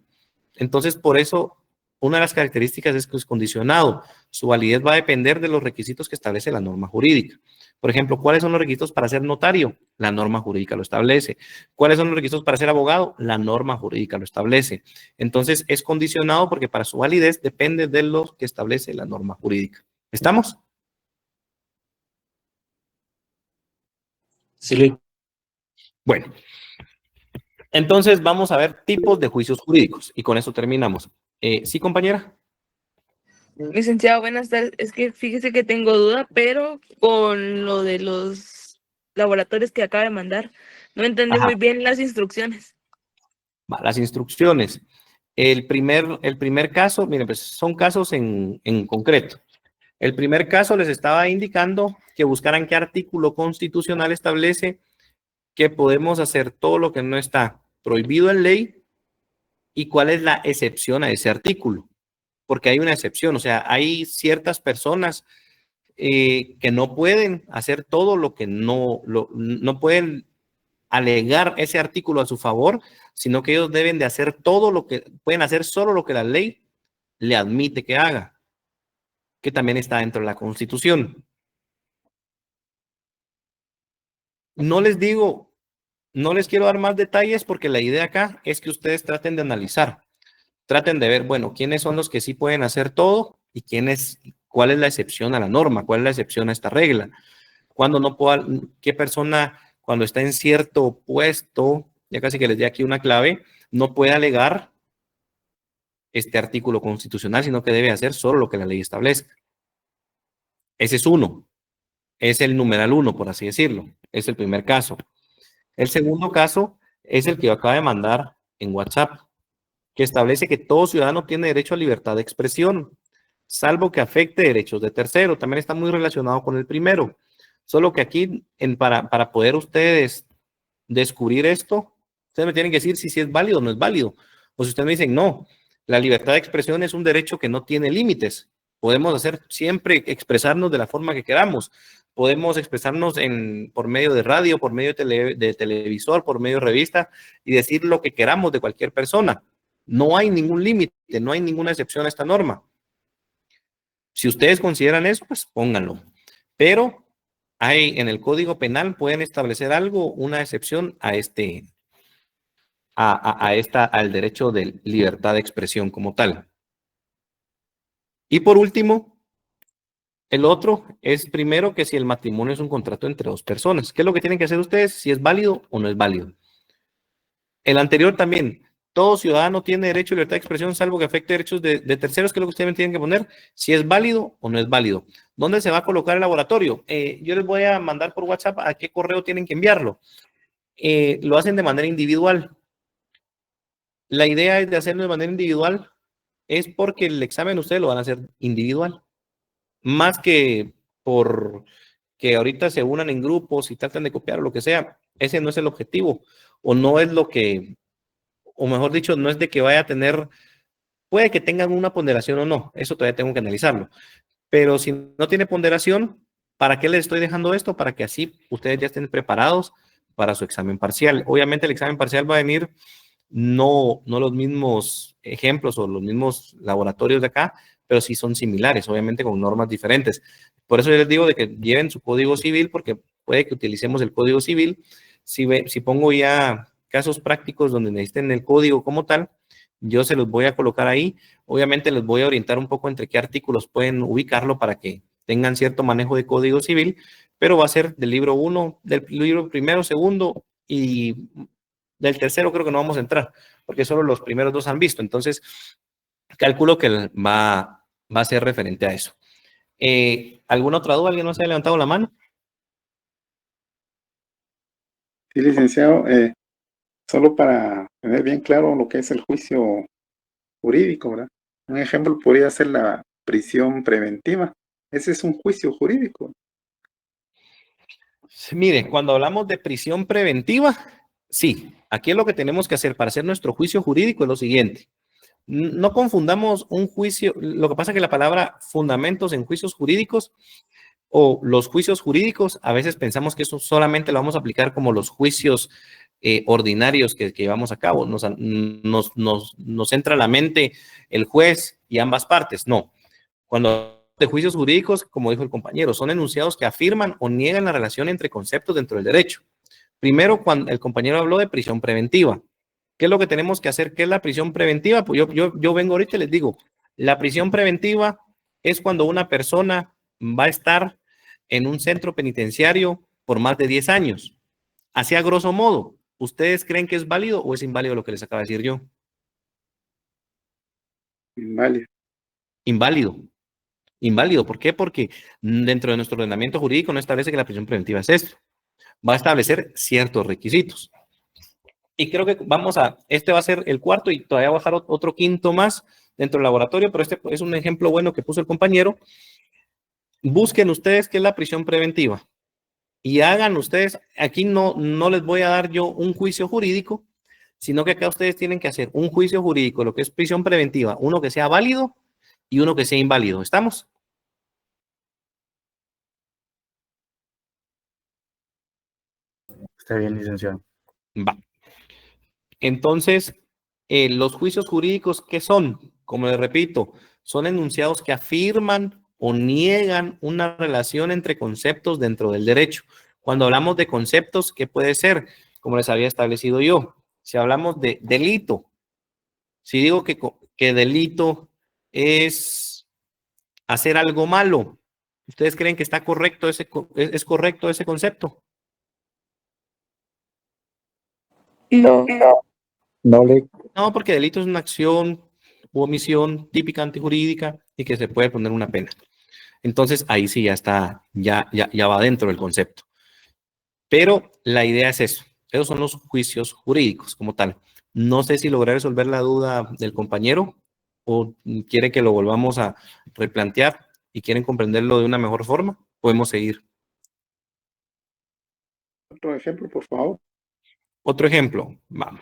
Entonces, por eso, una de las características es que es condicionado. Su validez va a depender de los requisitos que establece la norma jurídica. Por ejemplo, ¿cuáles son los requisitos para ser notario? La norma jurídica lo establece. ¿Cuáles son los requisitos para ser abogado? La norma jurídica lo establece. Entonces, es condicionado porque para su validez depende de lo que establece la norma jurídica. ¿Estamos? Sí, Lick. Bueno. Entonces, vamos a ver tipos de juicios jurídicos y con eso terminamos. ¿Sí, compañera? Licenciado, buenas tardes. Es que fíjese que tengo duda, pero con lo de los laboratorios que acaba de mandar, no entendí Ajá. muy bien las instrucciones. Las instrucciones. El primer caso, miren, pues son casos en concreto. El primer caso les estaba indicando que buscaran qué artículo constitucional establece que podemos hacer todo lo que no está prohibido en ley y cuál es la excepción a ese artículo. Porque hay una excepción, o sea, hay ciertas personas que no pueden hacer todo lo que no pueden alegar ese artículo a su favor, sino que ellos deben de hacer todo lo que, pueden hacer solo lo que la ley le admite que haga, que también está dentro de la Constitución. No les digo, no les quiero dar más detalles porque la idea acá es que ustedes traten de analizar, traten de ver, bueno, quiénes son los que sí pueden hacer todo y cuál es la excepción a la norma, cuál es la excepción a esta regla. Cuando no pueda, qué persona cuando está en cierto puesto, ya casi que les di aquí una clave, no puede alegar este artículo constitucional, sino que debe hacer solo lo que la ley establezca. Ese es uno. Es el numeral 1, por así decirlo. Es el primer caso. El segundo caso es el que yo acabo de mandar en WhatsApp, que establece que todo ciudadano tiene derecho a libertad de expresión, salvo que afecte derechos de tercero. También está muy relacionado con el primero. Solo que aquí, para poder ustedes descubrir esto, ustedes me tienen que decir si es válido o no es válido. O si ustedes me dicen, no, la libertad de expresión es un derecho que no tiene límites. Podemos hacer siempre expresarnos de la forma que queramos. Podemos expresarnos por medio de radio, por medio de televisor, por medio de revista y decir lo que queramos de cualquier persona. No hay ningún límite, no hay ninguna excepción a esta norma. Si ustedes consideran eso, pues pónganlo. Pero en el Código Penal pueden establecer algo, una excepción al derecho de libertad de expresión como tal. Y por último, el otro es primero que si el matrimonio es un contrato entre dos personas. ¿Qué es lo que tienen que hacer ustedes? Si es válido o no es válido. El anterior también. Todo ciudadano tiene derecho a libertad de expresión, salvo que afecte derechos de terceros, que es lo que ustedes tienen que poner, si es válido o no es válido. ¿Dónde se va a colocar el laboratorio? Yo les voy a mandar por WhatsApp a qué correo tienen que enviarlo. Lo hacen de manera individual. La idea es de hacerlo de manera individual, es porque el examen ustedes lo van a hacer individual. Más que por que ahorita se unan en grupos y tratan de copiar o lo que sea, ese no es el objetivo, o no es lo que, o mejor dicho, no es de que vaya a tener, puede que tengan una ponderación o no, eso todavía tengo que analizarlo, pero si no tiene ponderación, ¿para qué les estoy dejando esto? Para que así ustedes ya estén preparados para su examen parcial. Obviamente el examen parcial va a venir no los mismos ejemplos o los mismos laboratorios de acá, pero sí son similares, obviamente con normas diferentes. Por eso yo les digo de que lleven su código civil, porque puede que utilicemos el código civil. Si pongo ya casos prácticos donde necesiten el código como tal, yo se los voy a colocar ahí. Obviamente les voy a orientar un poco entre qué artículos pueden ubicarlo para que tengan cierto manejo de código civil, pero va a ser del libro 1, del libro primero, segundo y del tercero creo que no vamos a entrar, porque solo los primeros dos han visto. Entonces, calculo que va a ser referente a eso. ¿Alguna otra duda? ¿Alguien no se ha levantado la mano? Sí, licenciado, solo para tener bien claro lo que es el juicio jurídico, ¿verdad? Un ejemplo podría ser la prisión preventiva. Ese es un juicio jurídico. Mire, cuando hablamos de prisión preventiva, sí, aquí es lo que tenemos que hacer para hacer nuestro juicio jurídico es lo siguiente. No confundamos un juicio, lo que pasa es que la palabra fundamentos en juicios jurídicos o los juicios jurídicos, a veces pensamos que eso solamente lo vamos a aplicar como los juicios ordinarios que llevamos a cabo. Nos entra a la mente el juez y ambas partes. No. Cuando de juicios jurídicos, como dijo el compañero, son enunciados que afirman o niegan la relación entre conceptos dentro del derecho. Primero, cuando el compañero habló de prisión preventiva. ¿Qué es lo que tenemos que hacer? ¿Qué es la prisión preventiva? Pues yo vengo ahorita y les digo, la prisión preventiva es cuando una persona va a estar en un centro penitenciario por más de 10 años. Así a grosso modo, ¿ustedes creen que es válido o es inválido lo que les acabo de decir yo? Inválido. Inválido. Inválido. ¿Por qué? Porque dentro de nuestro ordenamiento jurídico no establece que la prisión preventiva es esto. Va a establecer ciertos requisitos. Y creo que este va a ser el cuarto y todavía va a bajar otro quinto más dentro del laboratorio, pero este es un ejemplo bueno que puso el compañero. Busquen ustedes qué es la prisión preventiva y hagan ustedes, aquí no les voy a dar yo un juicio jurídico, sino que acá ustedes tienen que hacer un juicio jurídico, lo que es prisión preventiva, uno que sea válido y uno que sea inválido. ¿Estamos? Está bien, licenciado. Va. Entonces, los juicios jurídicos, ¿qué son? Como les repito, son enunciados que afirman o niegan una relación entre conceptos dentro del derecho. Cuando hablamos de conceptos, ¿qué puede ser? Como les había establecido yo, si hablamos de delito, si digo que delito es hacer algo malo, ¿ustedes creen que está correcto es correcto ese concepto? No. No le, No, porque delito es una acción u omisión típica antijurídica y que se puede poner una pena. Entonces ahí sí ya está, ya va dentro del concepto. Pero la idea es eso. Esos son los juicios jurídicos como tal. No sé si logré resolver la duda del compañero o quiere que lo volvamos a replantear y quieren comprenderlo de una mejor forma. Podemos seguir. Otro ejemplo, por favor. Otro ejemplo. Vamos.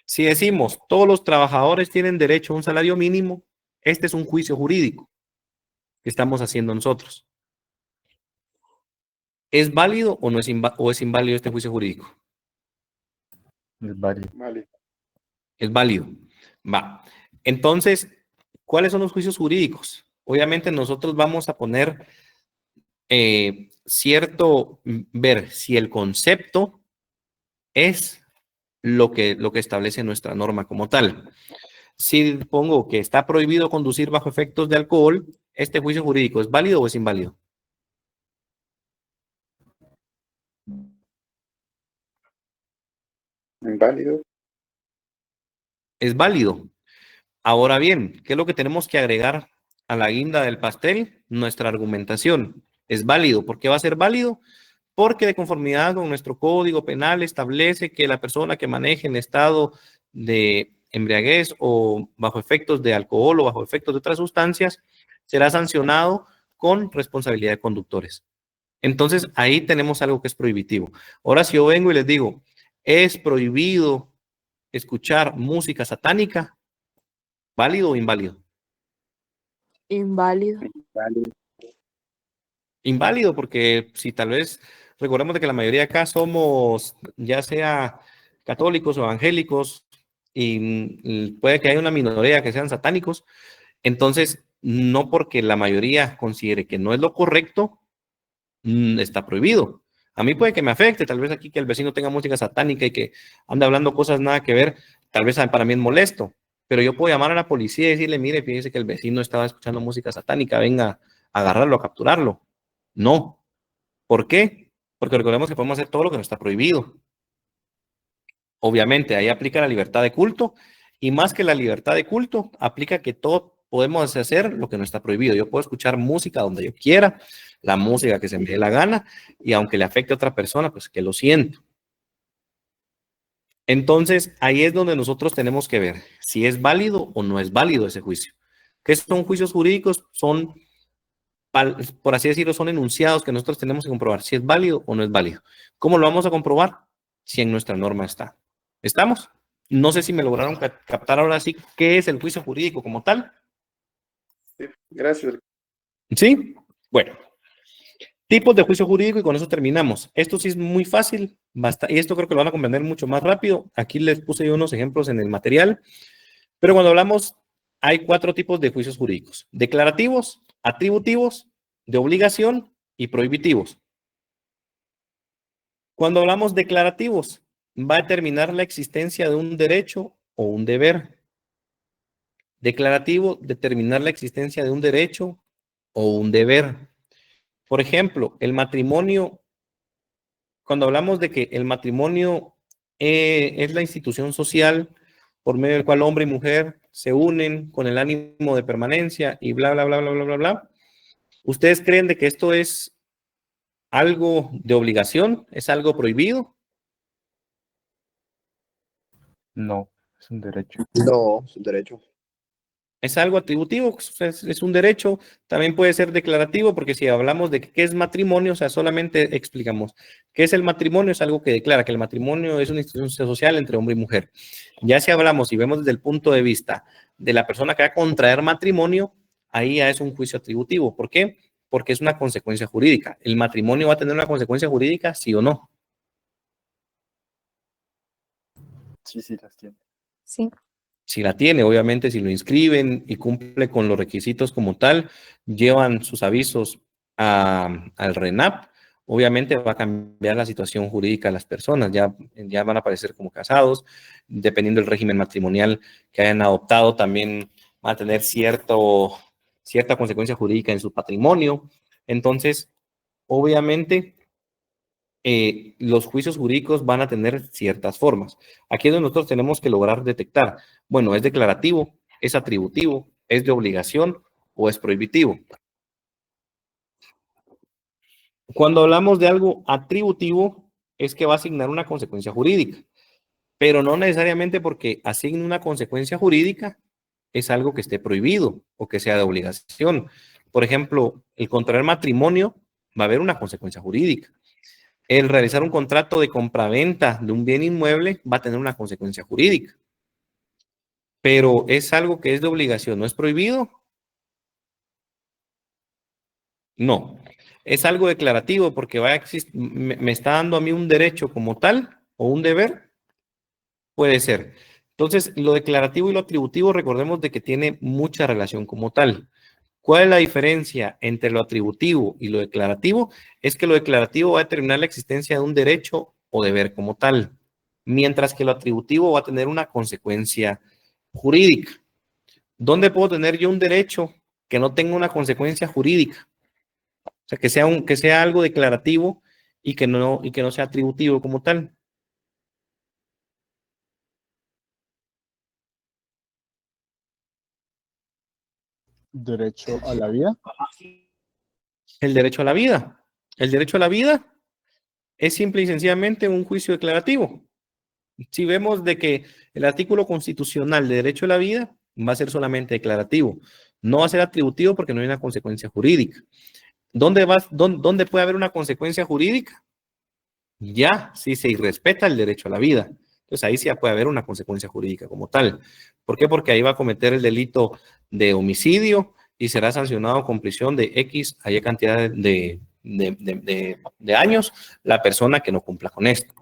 Si decimos todos los trabajadores tienen derecho a un salario mínimo, este es un juicio jurídico que estamos haciendo nosotros. ¿Es válido o no es, o es inválido este juicio jurídico? es válido. Vale. Es válido. Va. Entonces, ¿cuáles son los juicios jurídicos? Obviamente nosotros vamos a poner ver si el concepto es lo que establece nuestra norma como tal. Si pongo que está prohibido conducir bajo efectos de alcohol, ¿este juicio jurídico es válido o es inválido? Inválido. Es válido. Ahora bien, ¿qué es lo que tenemos que agregar a la guinda del pastel? Nuestra argumentación. Es válido. ¿Por qué va a ser válido? Porque de conformidad con nuestro código penal establece que la persona que maneje en estado de embriaguez o bajo efectos de alcohol o bajo efectos de otras sustancias será sancionado con responsabilidad de conductores. Entonces ahí tenemos algo que es prohibitivo. Ahora si yo vengo y les digo, es prohibido escuchar música satánica, ¿válido o inválido? Inválido. Inválido. Inválido, porque si tal vez recordemos de que la mayoría de acá somos ya sea católicos o evangélicos y puede que haya una minoría que sean satánicos, entonces no porque la mayoría considere que no es lo correcto, está prohibido. A mí puede que me afecte, tal vez aquí que el vecino tenga música satánica y que ande hablando cosas nada que ver, tal vez para mí es molesto, pero yo puedo llamar a la policía y decirle, mire, fíjese que el vecino estaba escuchando música satánica, venga a agarrarlo, a capturarlo. No. ¿Por qué? Porque recordemos que podemos hacer todo lo que no está prohibido. Obviamente, ahí aplica la libertad de culto y más que la libertad de culto, aplica que todo podemos hacer lo que no está prohibido. Yo puedo escuchar música donde yo quiera, la música que se me dé la gana y aunque le afecte a otra persona, pues que lo siento. Entonces, ahí es donde nosotros tenemos que ver si es válido o no es válido ese juicio. ¿Qué son juicios jurídicos? Son, por así decirlo, son enunciados que nosotros tenemos que comprobar si es válido o no es válido. ¿Cómo lo vamos a comprobar? Si en nuestra norma está. ¿Estamos? No sé si me lograron captar ahora sí qué es el juicio jurídico como tal. Sí, gracias. ¿Sí? Bueno. Tipos de juicio jurídico y con eso terminamos. Esto sí es muy fácil, y esto creo que lo van a comprender mucho más rápido. Aquí les puse yo unos ejemplos en el material, pero cuando hablamos, hay 4 tipos de juicios jurídicos: declarativos, atributivos, de obligación y prohibitivos. Cuando hablamos declarativos, va a determinar la existencia de un derecho o un deber. Declarativo, determinar la existencia de un derecho o un deber. Por ejemplo, el matrimonio. Cuando hablamos de que el matrimonio es la institución social por medio del cual hombre y mujer se unen con el ánimo de permanencia y bla, bla, bla, bla, bla, bla, bla, ¿ustedes creen de que esto es algo de obligación? ¿Es algo prohibido? No, es un derecho. No, es un derecho. ¿Es algo atributivo? Es un derecho. También puede ser declarativo, porque si hablamos de qué es matrimonio, o sea, solamente explicamos qué es el matrimonio, es algo que declara que el matrimonio es una institución social entre hombre y mujer. Ya si hablamos y vemos desde el punto de vista de la persona que va a contraer matrimonio, ahí ya es un juicio atributivo. ¿Por qué? Porque es una consecuencia jurídica. ¿El matrimonio va a tener una consecuencia jurídica, sí o no? Sí, sí, las tiene. Sí. Si la tiene, obviamente, si lo inscriben y cumple con los requisitos como tal, llevan sus avisos al RENAP, obviamente va a cambiar la situación jurídica de las personas, ya van a aparecer como casados, dependiendo del régimen matrimonial que hayan adoptado, también va a tener cierta consecuencia jurídica en su patrimonio. Entonces, obviamente, los juicios jurídicos van a tener ciertas formas. Aquí es donde nosotros tenemos que lograr detectar, bueno, ¿es declarativo, es atributivo, es de obligación o es prohibitivo? Cuando hablamos de algo atributivo, es que va a asignar una consecuencia jurídica, pero no necesariamente porque asigne una consecuencia jurídica es algo que esté prohibido o que sea de obligación. Por ejemplo, el contraer matrimonio va a haber una consecuencia jurídica. El realizar un contrato de compraventa de un bien inmueble va a tener una consecuencia jurídica. Pero es algo que es de obligación, ¿no es prohibido? No. Es algo declarativo porque me está dando a mí un derecho como tal o un deber. Puede ser. Entonces, lo declarativo y lo atributivo, recordemos de que tiene mucha relación como tal. ¿Cuál es la diferencia entre lo atributivo y lo declarativo? Es que lo declarativo va a determinar la existencia de un derecho o deber como tal, mientras que lo atributivo va a tener una consecuencia jurídica. ¿Dónde puedo tener yo un derecho que no tenga una consecuencia jurídica? O sea, que sea algo declarativo y que no sea atributivo como tal. Derecho a la vida. El derecho a la vida. El derecho a la vida es simple y sencillamente un juicio declarativo. Si vemos de que el artículo constitucional de derecho a la vida va a ser solamente declarativo, no va a ser atributivo porque no hay una consecuencia jurídica. ¿Dónde puede haber una consecuencia jurídica? Ya, si se irrespeta el derecho a la vida. Entonces ahí sí ya puede haber una consecuencia jurídica como tal. ¿Por qué? Porque ahí va a cometer el delito de homicidio y será sancionado con prisión de X a Y cantidad de años la persona que no cumpla con esto.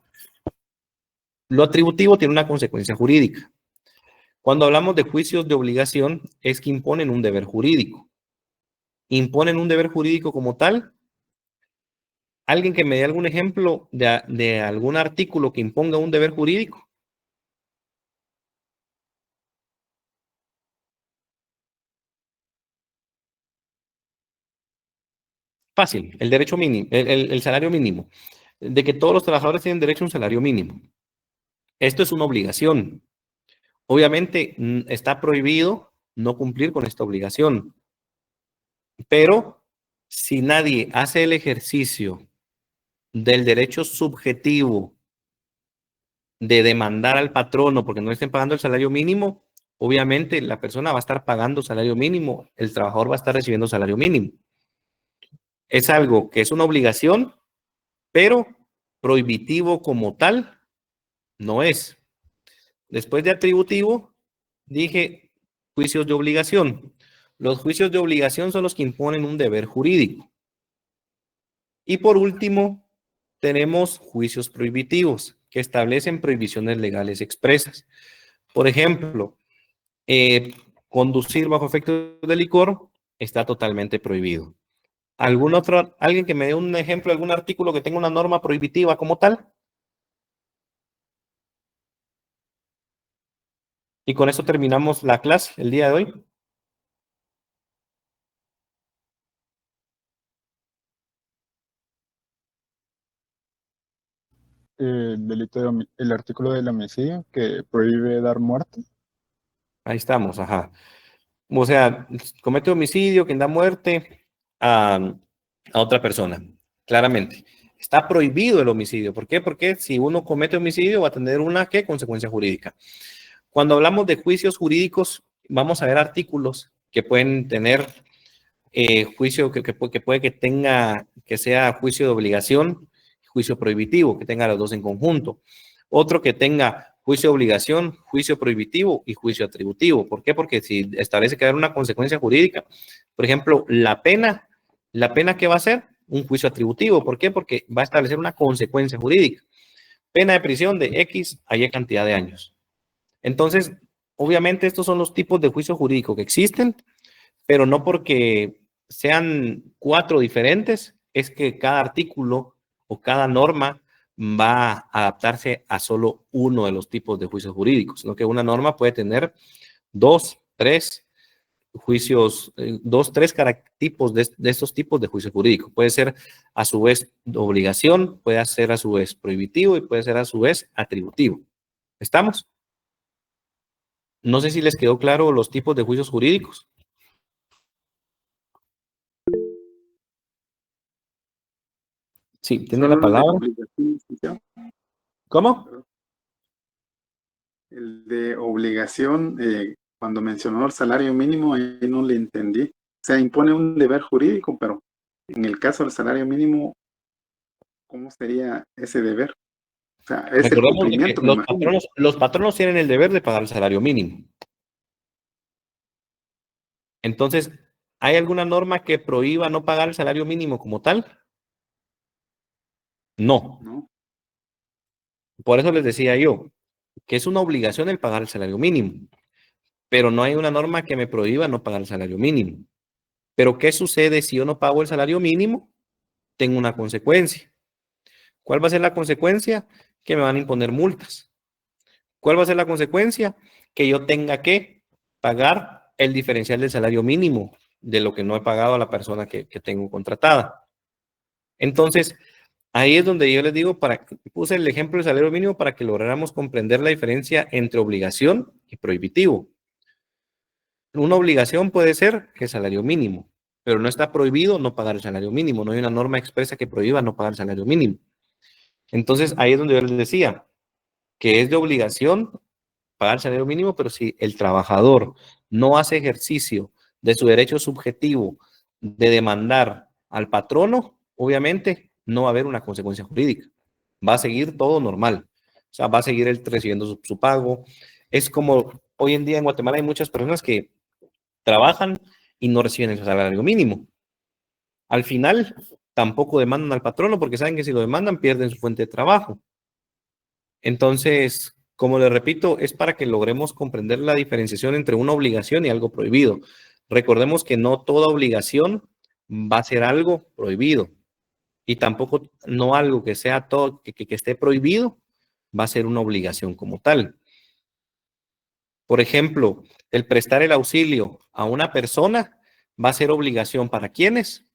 Lo atributivo tiene una consecuencia jurídica. Cuando hablamos de juicios de obligación, es que imponen un deber jurídico. Imponen un deber jurídico como tal. ¿Alguien que me dé algún ejemplo de algún artículo que imponga un deber jurídico? Fácil, el derecho mínimo, el salario mínimo. De que todos los trabajadores tienen derecho a un salario mínimo. Esto es una obligación. Obviamente está prohibido no cumplir con esta obligación. Pero si nadie hace el ejercicio del derecho subjetivo de demandar al patrono porque no estén pagando el salario mínimo, obviamente la persona va a estar pagando salario mínimo, el trabajador va a estar recibiendo salario mínimo. Es algo que es una obligación, pero prohibitivo como tal no es. Después de atributivo, dije juicios de obligación. Los juicios de obligación son los que imponen un deber jurídico. Y por último, tenemos juicios prohibitivos que establecen prohibiciones legales expresas. Por ejemplo, conducir bajo efecto de licor está totalmente prohibido. ¿Alguien que me dé un ejemplo de algún artículo que tenga una norma prohibitiva como tal? Y con eso terminamos la clase el día de hoy. El artículo del homicidio que prohíbe dar muerte. Ahí estamos, ajá. O sea, comete homicidio, quien da muerte a otra persona, claramente. Está prohibido el homicidio. ¿Por qué? Porque si uno comete homicidio va a tener una ¿qué? Consecuencia jurídica. Cuando hablamos de juicios jurídicos, vamos a ver artículos que pueden tener juicio que puede que sea juicio de obligación, juicio prohibitivo, que tenga los dos en conjunto. Otro que tenga juicio de obligación, juicio prohibitivo y juicio atributivo. ¿Por qué? Porque si establece que va a haber una consecuencia jurídica, por ejemplo, la pena ¿qué va a ser? Un juicio atributivo. ¿Por qué? Porque va a establecer una consecuencia jurídica. Pena de prisión de X a Y cantidad de años. Entonces, obviamente estos son los tipos de juicio jurídico que existen, pero no porque sean 4 diferentes, es que cada artículo o cada norma va a adaptarse a solo uno de los tipos de juicios jurídicos, sino que una norma puede tener 2, 3 juicios, 2, 3 tipos de estos tipos de juicio jurídico. Puede ser a su vez de obligación, puede ser a su vez prohibitivo y puede ser a su vez atributivo. ¿Estamos? No sé si les quedó claro los tipos de juicios jurídicos. Sí, tiene la Solo el de palabra. obligación, licenciado. ¿Cómo? El de obligación, cuando mencionó el salario mínimo, ahí no le entendí. O sea, impone un deber jurídico, pero en el caso del salario mínimo, ¿cómo sería ese deber? O sea, es el Recordemos de que cumplimiento, me imagino. los patronos tienen el deber de pagar el salario mínimo. Entonces, ¿hay alguna norma que prohíba no pagar el salario mínimo como tal? No. ¿No? Por eso les decía yo que es una obligación el pagar el salario mínimo, pero no hay una norma que me prohíba no pagar el salario mínimo. Pero ¿qué sucede si yo no pago el salario mínimo? Tengo una consecuencia. ¿Cuál va a ser la consecuencia? Que me van a imponer multas. ¿Cuál va a ser la consecuencia? Que yo tenga que pagar el diferencial del salario mínimo de lo que no he pagado a la persona que tengo contratada. Entonces, ahí es donde yo les digo, puse el ejemplo del salario mínimo para que lográramos comprender la diferencia entre obligación y prohibitivo. Una obligación puede ser el salario mínimo, pero no está prohibido no pagar el salario mínimo. No hay una norma expresa que prohíba no pagar el salario mínimo. Entonces, ahí es donde yo les decía que es de obligación pagar el salario mínimo, pero si el trabajador no hace ejercicio de su derecho subjetivo de demandar al patrono, obviamente no va a haber una consecuencia jurídica. Va a seguir todo normal. O sea, va a seguir él recibiendo su pago. Es como hoy en día en Guatemala hay muchas personas que trabajan y no reciben el salario mínimo. Al final, tampoco demandan al patrono porque saben que si lo demandan pierden su fuente de trabajo. Entonces, como les repito, es para que logremos comprender la diferenciación entre una obligación y algo prohibido. Recordemos que no toda obligación va a ser algo prohibido y tampoco no algo que sea todo que esté prohibido va a ser una obligación como tal. Por ejemplo, el prestar el auxilio a una persona va a ser obligación para ¿quiénes?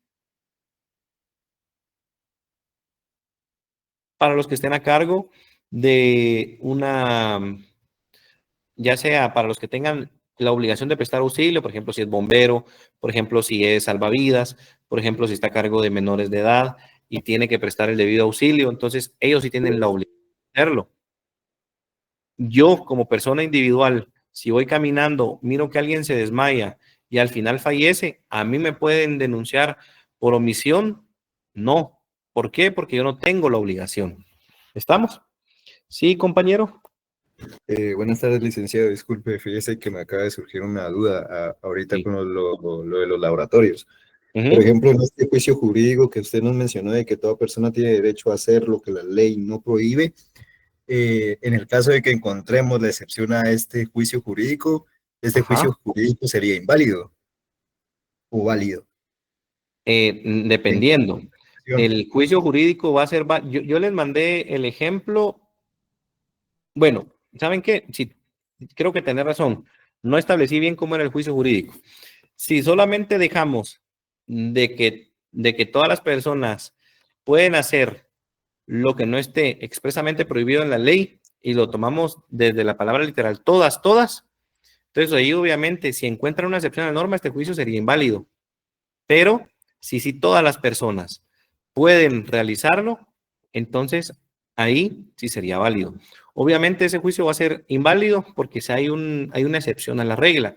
Para los que estén a cargo de una, ya sea para los que tengan la obligación de prestar auxilio, por ejemplo, si es bombero, por ejemplo, si es salvavidas, por ejemplo, si está a cargo de menores de edad y tiene que prestar el debido auxilio, entonces ellos sí tienen la obligación de hacerlo. Yo, como persona individual, si voy caminando, miro que alguien se desmaya y al final fallece, ¿a mí me pueden denunciar por omisión? No. ¿Por qué? Porque yo no tengo la obligación. ¿Estamos? Sí, compañero. Buenas tardes, licenciado. Disculpe, fíjese que me acaba de surgir una duda ahorita Sí. con lo de los laboratorios. Ujú. Por ejemplo, en este juicio jurídico que usted nos mencionó de que toda persona tiene derecho a hacer lo que la ley no prohíbe, en el caso de que encontremos la excepción a este juicio jurídico, ¿este Ajá. juicio jurídico sería inválido o válido? Dependiendo. El juicio jurídico va a ser, yo les mandé el ejemplo. Bueno, ¿saben qué? Sí, creo que tenés razón. No establecí bien cómo era el juicio jurídico. Si solamente dejamos de que todas las personas pueden hacer lo que no esté expresamente prohibido en la ley y lo tomamos desde la palabra literal, todas, entonces ahí obviamente si encuentran una excepción a la norma, este juicio sería inválido. Pero si todas las personas pueden realizarlo, entonces ahí sí sería válido. Obviamente ese juicio va a ser inválido porque si hay una excepción a la regla.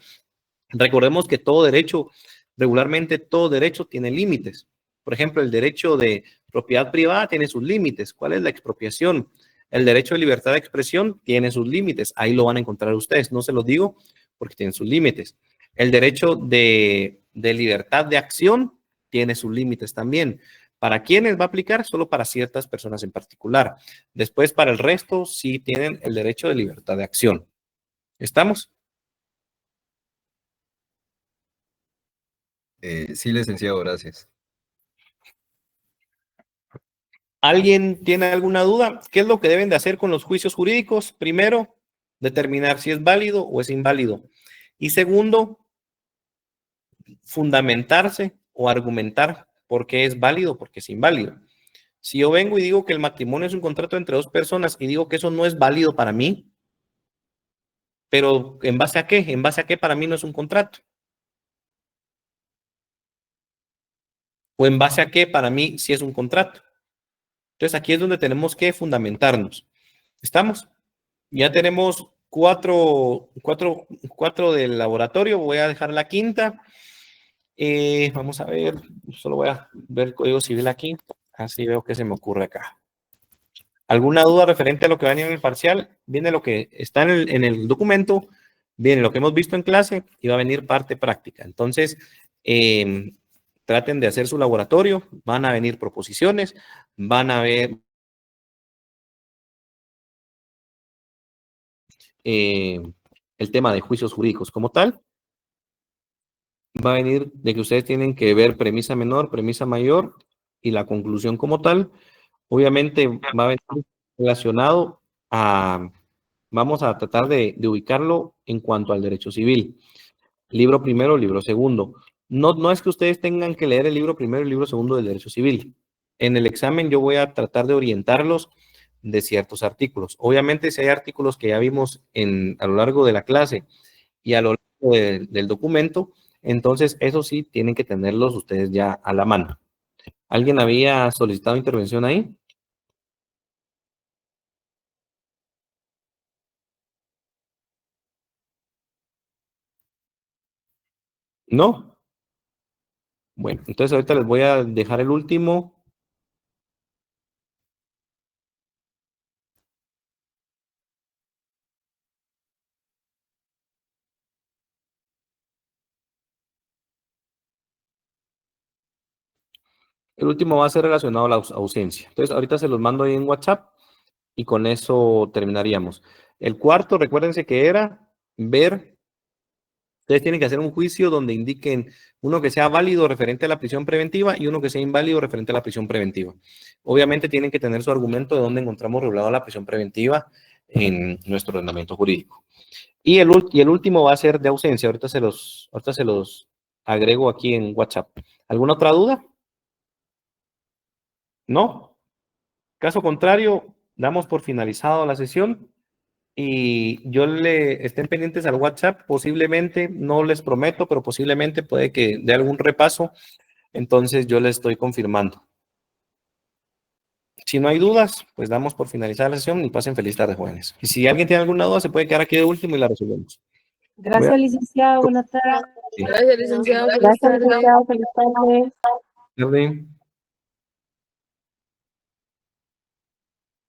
Recordemos que todo derecho, regularmente todo derecho tiene límites. Por ejemplo, el derecho de propiedad privada tiene sus límites. ¿Cuál es la expropiación? El derecho de libertad de expresión tiene sus límites. Ahí lo van a encontrar ustedes. No se los digo porque tienen sus límites. El derecho de libertad de acción tiene sus límites también. ¿Para quiénes va a aplicar? Solo para ciertas personas en particular. Después, para el resto, sí tienen el derecho de libertad de acción. ¿Estamos? Sí, licenciado, gracias. ¿Alguien tiene alguna duda? ¿Qué es lo que deben de hacer con los juicios jurídicos? Primero, determinar si es válido o es inválido. Y segundo, fundamentarse o argumentar por qué es válido, por qué es inválido. Si yo vengo y digo que el matrimonio es un contrato entre dos personas y digo que eso no es válido para mí, pero ¿en base a qué? ¿En base a qué para mí no es un contrato? ¿O en base a qué para mí sí es un contrato? Entonces aquí es donde tenemos que fundamentarnos. ¿Estamos? Ya tenemos cuatro del laboratorio. Voy a dejar la quinta. Vamos a ver. Solo voy a ver el Código Civil aquí. Así veo que se me ocurre acá. ¿Alguna duda referente a lo que va a venir en el parcial? Viene lo que está en el documento, viene lo que hemos visto en clase y va a venir parte práctica. Entonces, traten de hacer su laboratorio, van a venir proposiciones, van a ver el tema de juicios jurídicos como tal. Va a venir de que ustedes tienen que ver premisa menor, premisa mayor y la conclusión como tal. Obviamente va a venir relacionado a, vamos a tratar de ubicarlo en cuanto al derecho civil. Libro primero, libro segundo. No es que ustedes tengan que leer el libro primero y el libro segundo del derecho civil. En el examen yo voy a tratar de orientarlos de ciertos artículos. Obviamente si hay artículos que ya vimos a lo largo de la clase y a lo largo del documento, entonces eso sí tienen que tenerlos ustedes ya a la mano. ¿Alguien había solicitado intervención ahí? ¿No? Bueno, entonces ahorita les voy a dejar el último. El último va a ser relacionado a la ausencia. Entonces, ahorita se los mando ahí en WhatsApp y con eso terminaríamos. El cuarto, recuérdense que era ver, ustedes tienen que hacer un juicio donde indiquen uno que sea válido referente a la prisión preventiva y uno que sea inválido referente a la prisión preventiva. Obviamente tienen que tener su argumento de dónde encontramos regulado la prisión preventiva en nuestro ordenamiento jurídico. Y el último va a ser de ausencia. Ahorita se los agrego aquí en WhatsApp. ¿Alguna otra duda? ¿No? Caso contrario, damos por finalizado la sesión y estén pendientes al WhatsApp, posiblemente, no les prometo, pero posiblemente puede que dé algún repaso, entonces yo les estoy confirmando. Si no hay dudas, pues damos por finalizada la sesión y pasen feliz tarde, jóvenes. Y si alguien tiene alguna duda, se puede quedar aquí de último y la resolvemos. Gracias, licenciado. Buenas tardes. Gracias, licenciado. Feliz Gracias, tarde. licenciado. Feliz tarde. Tarde.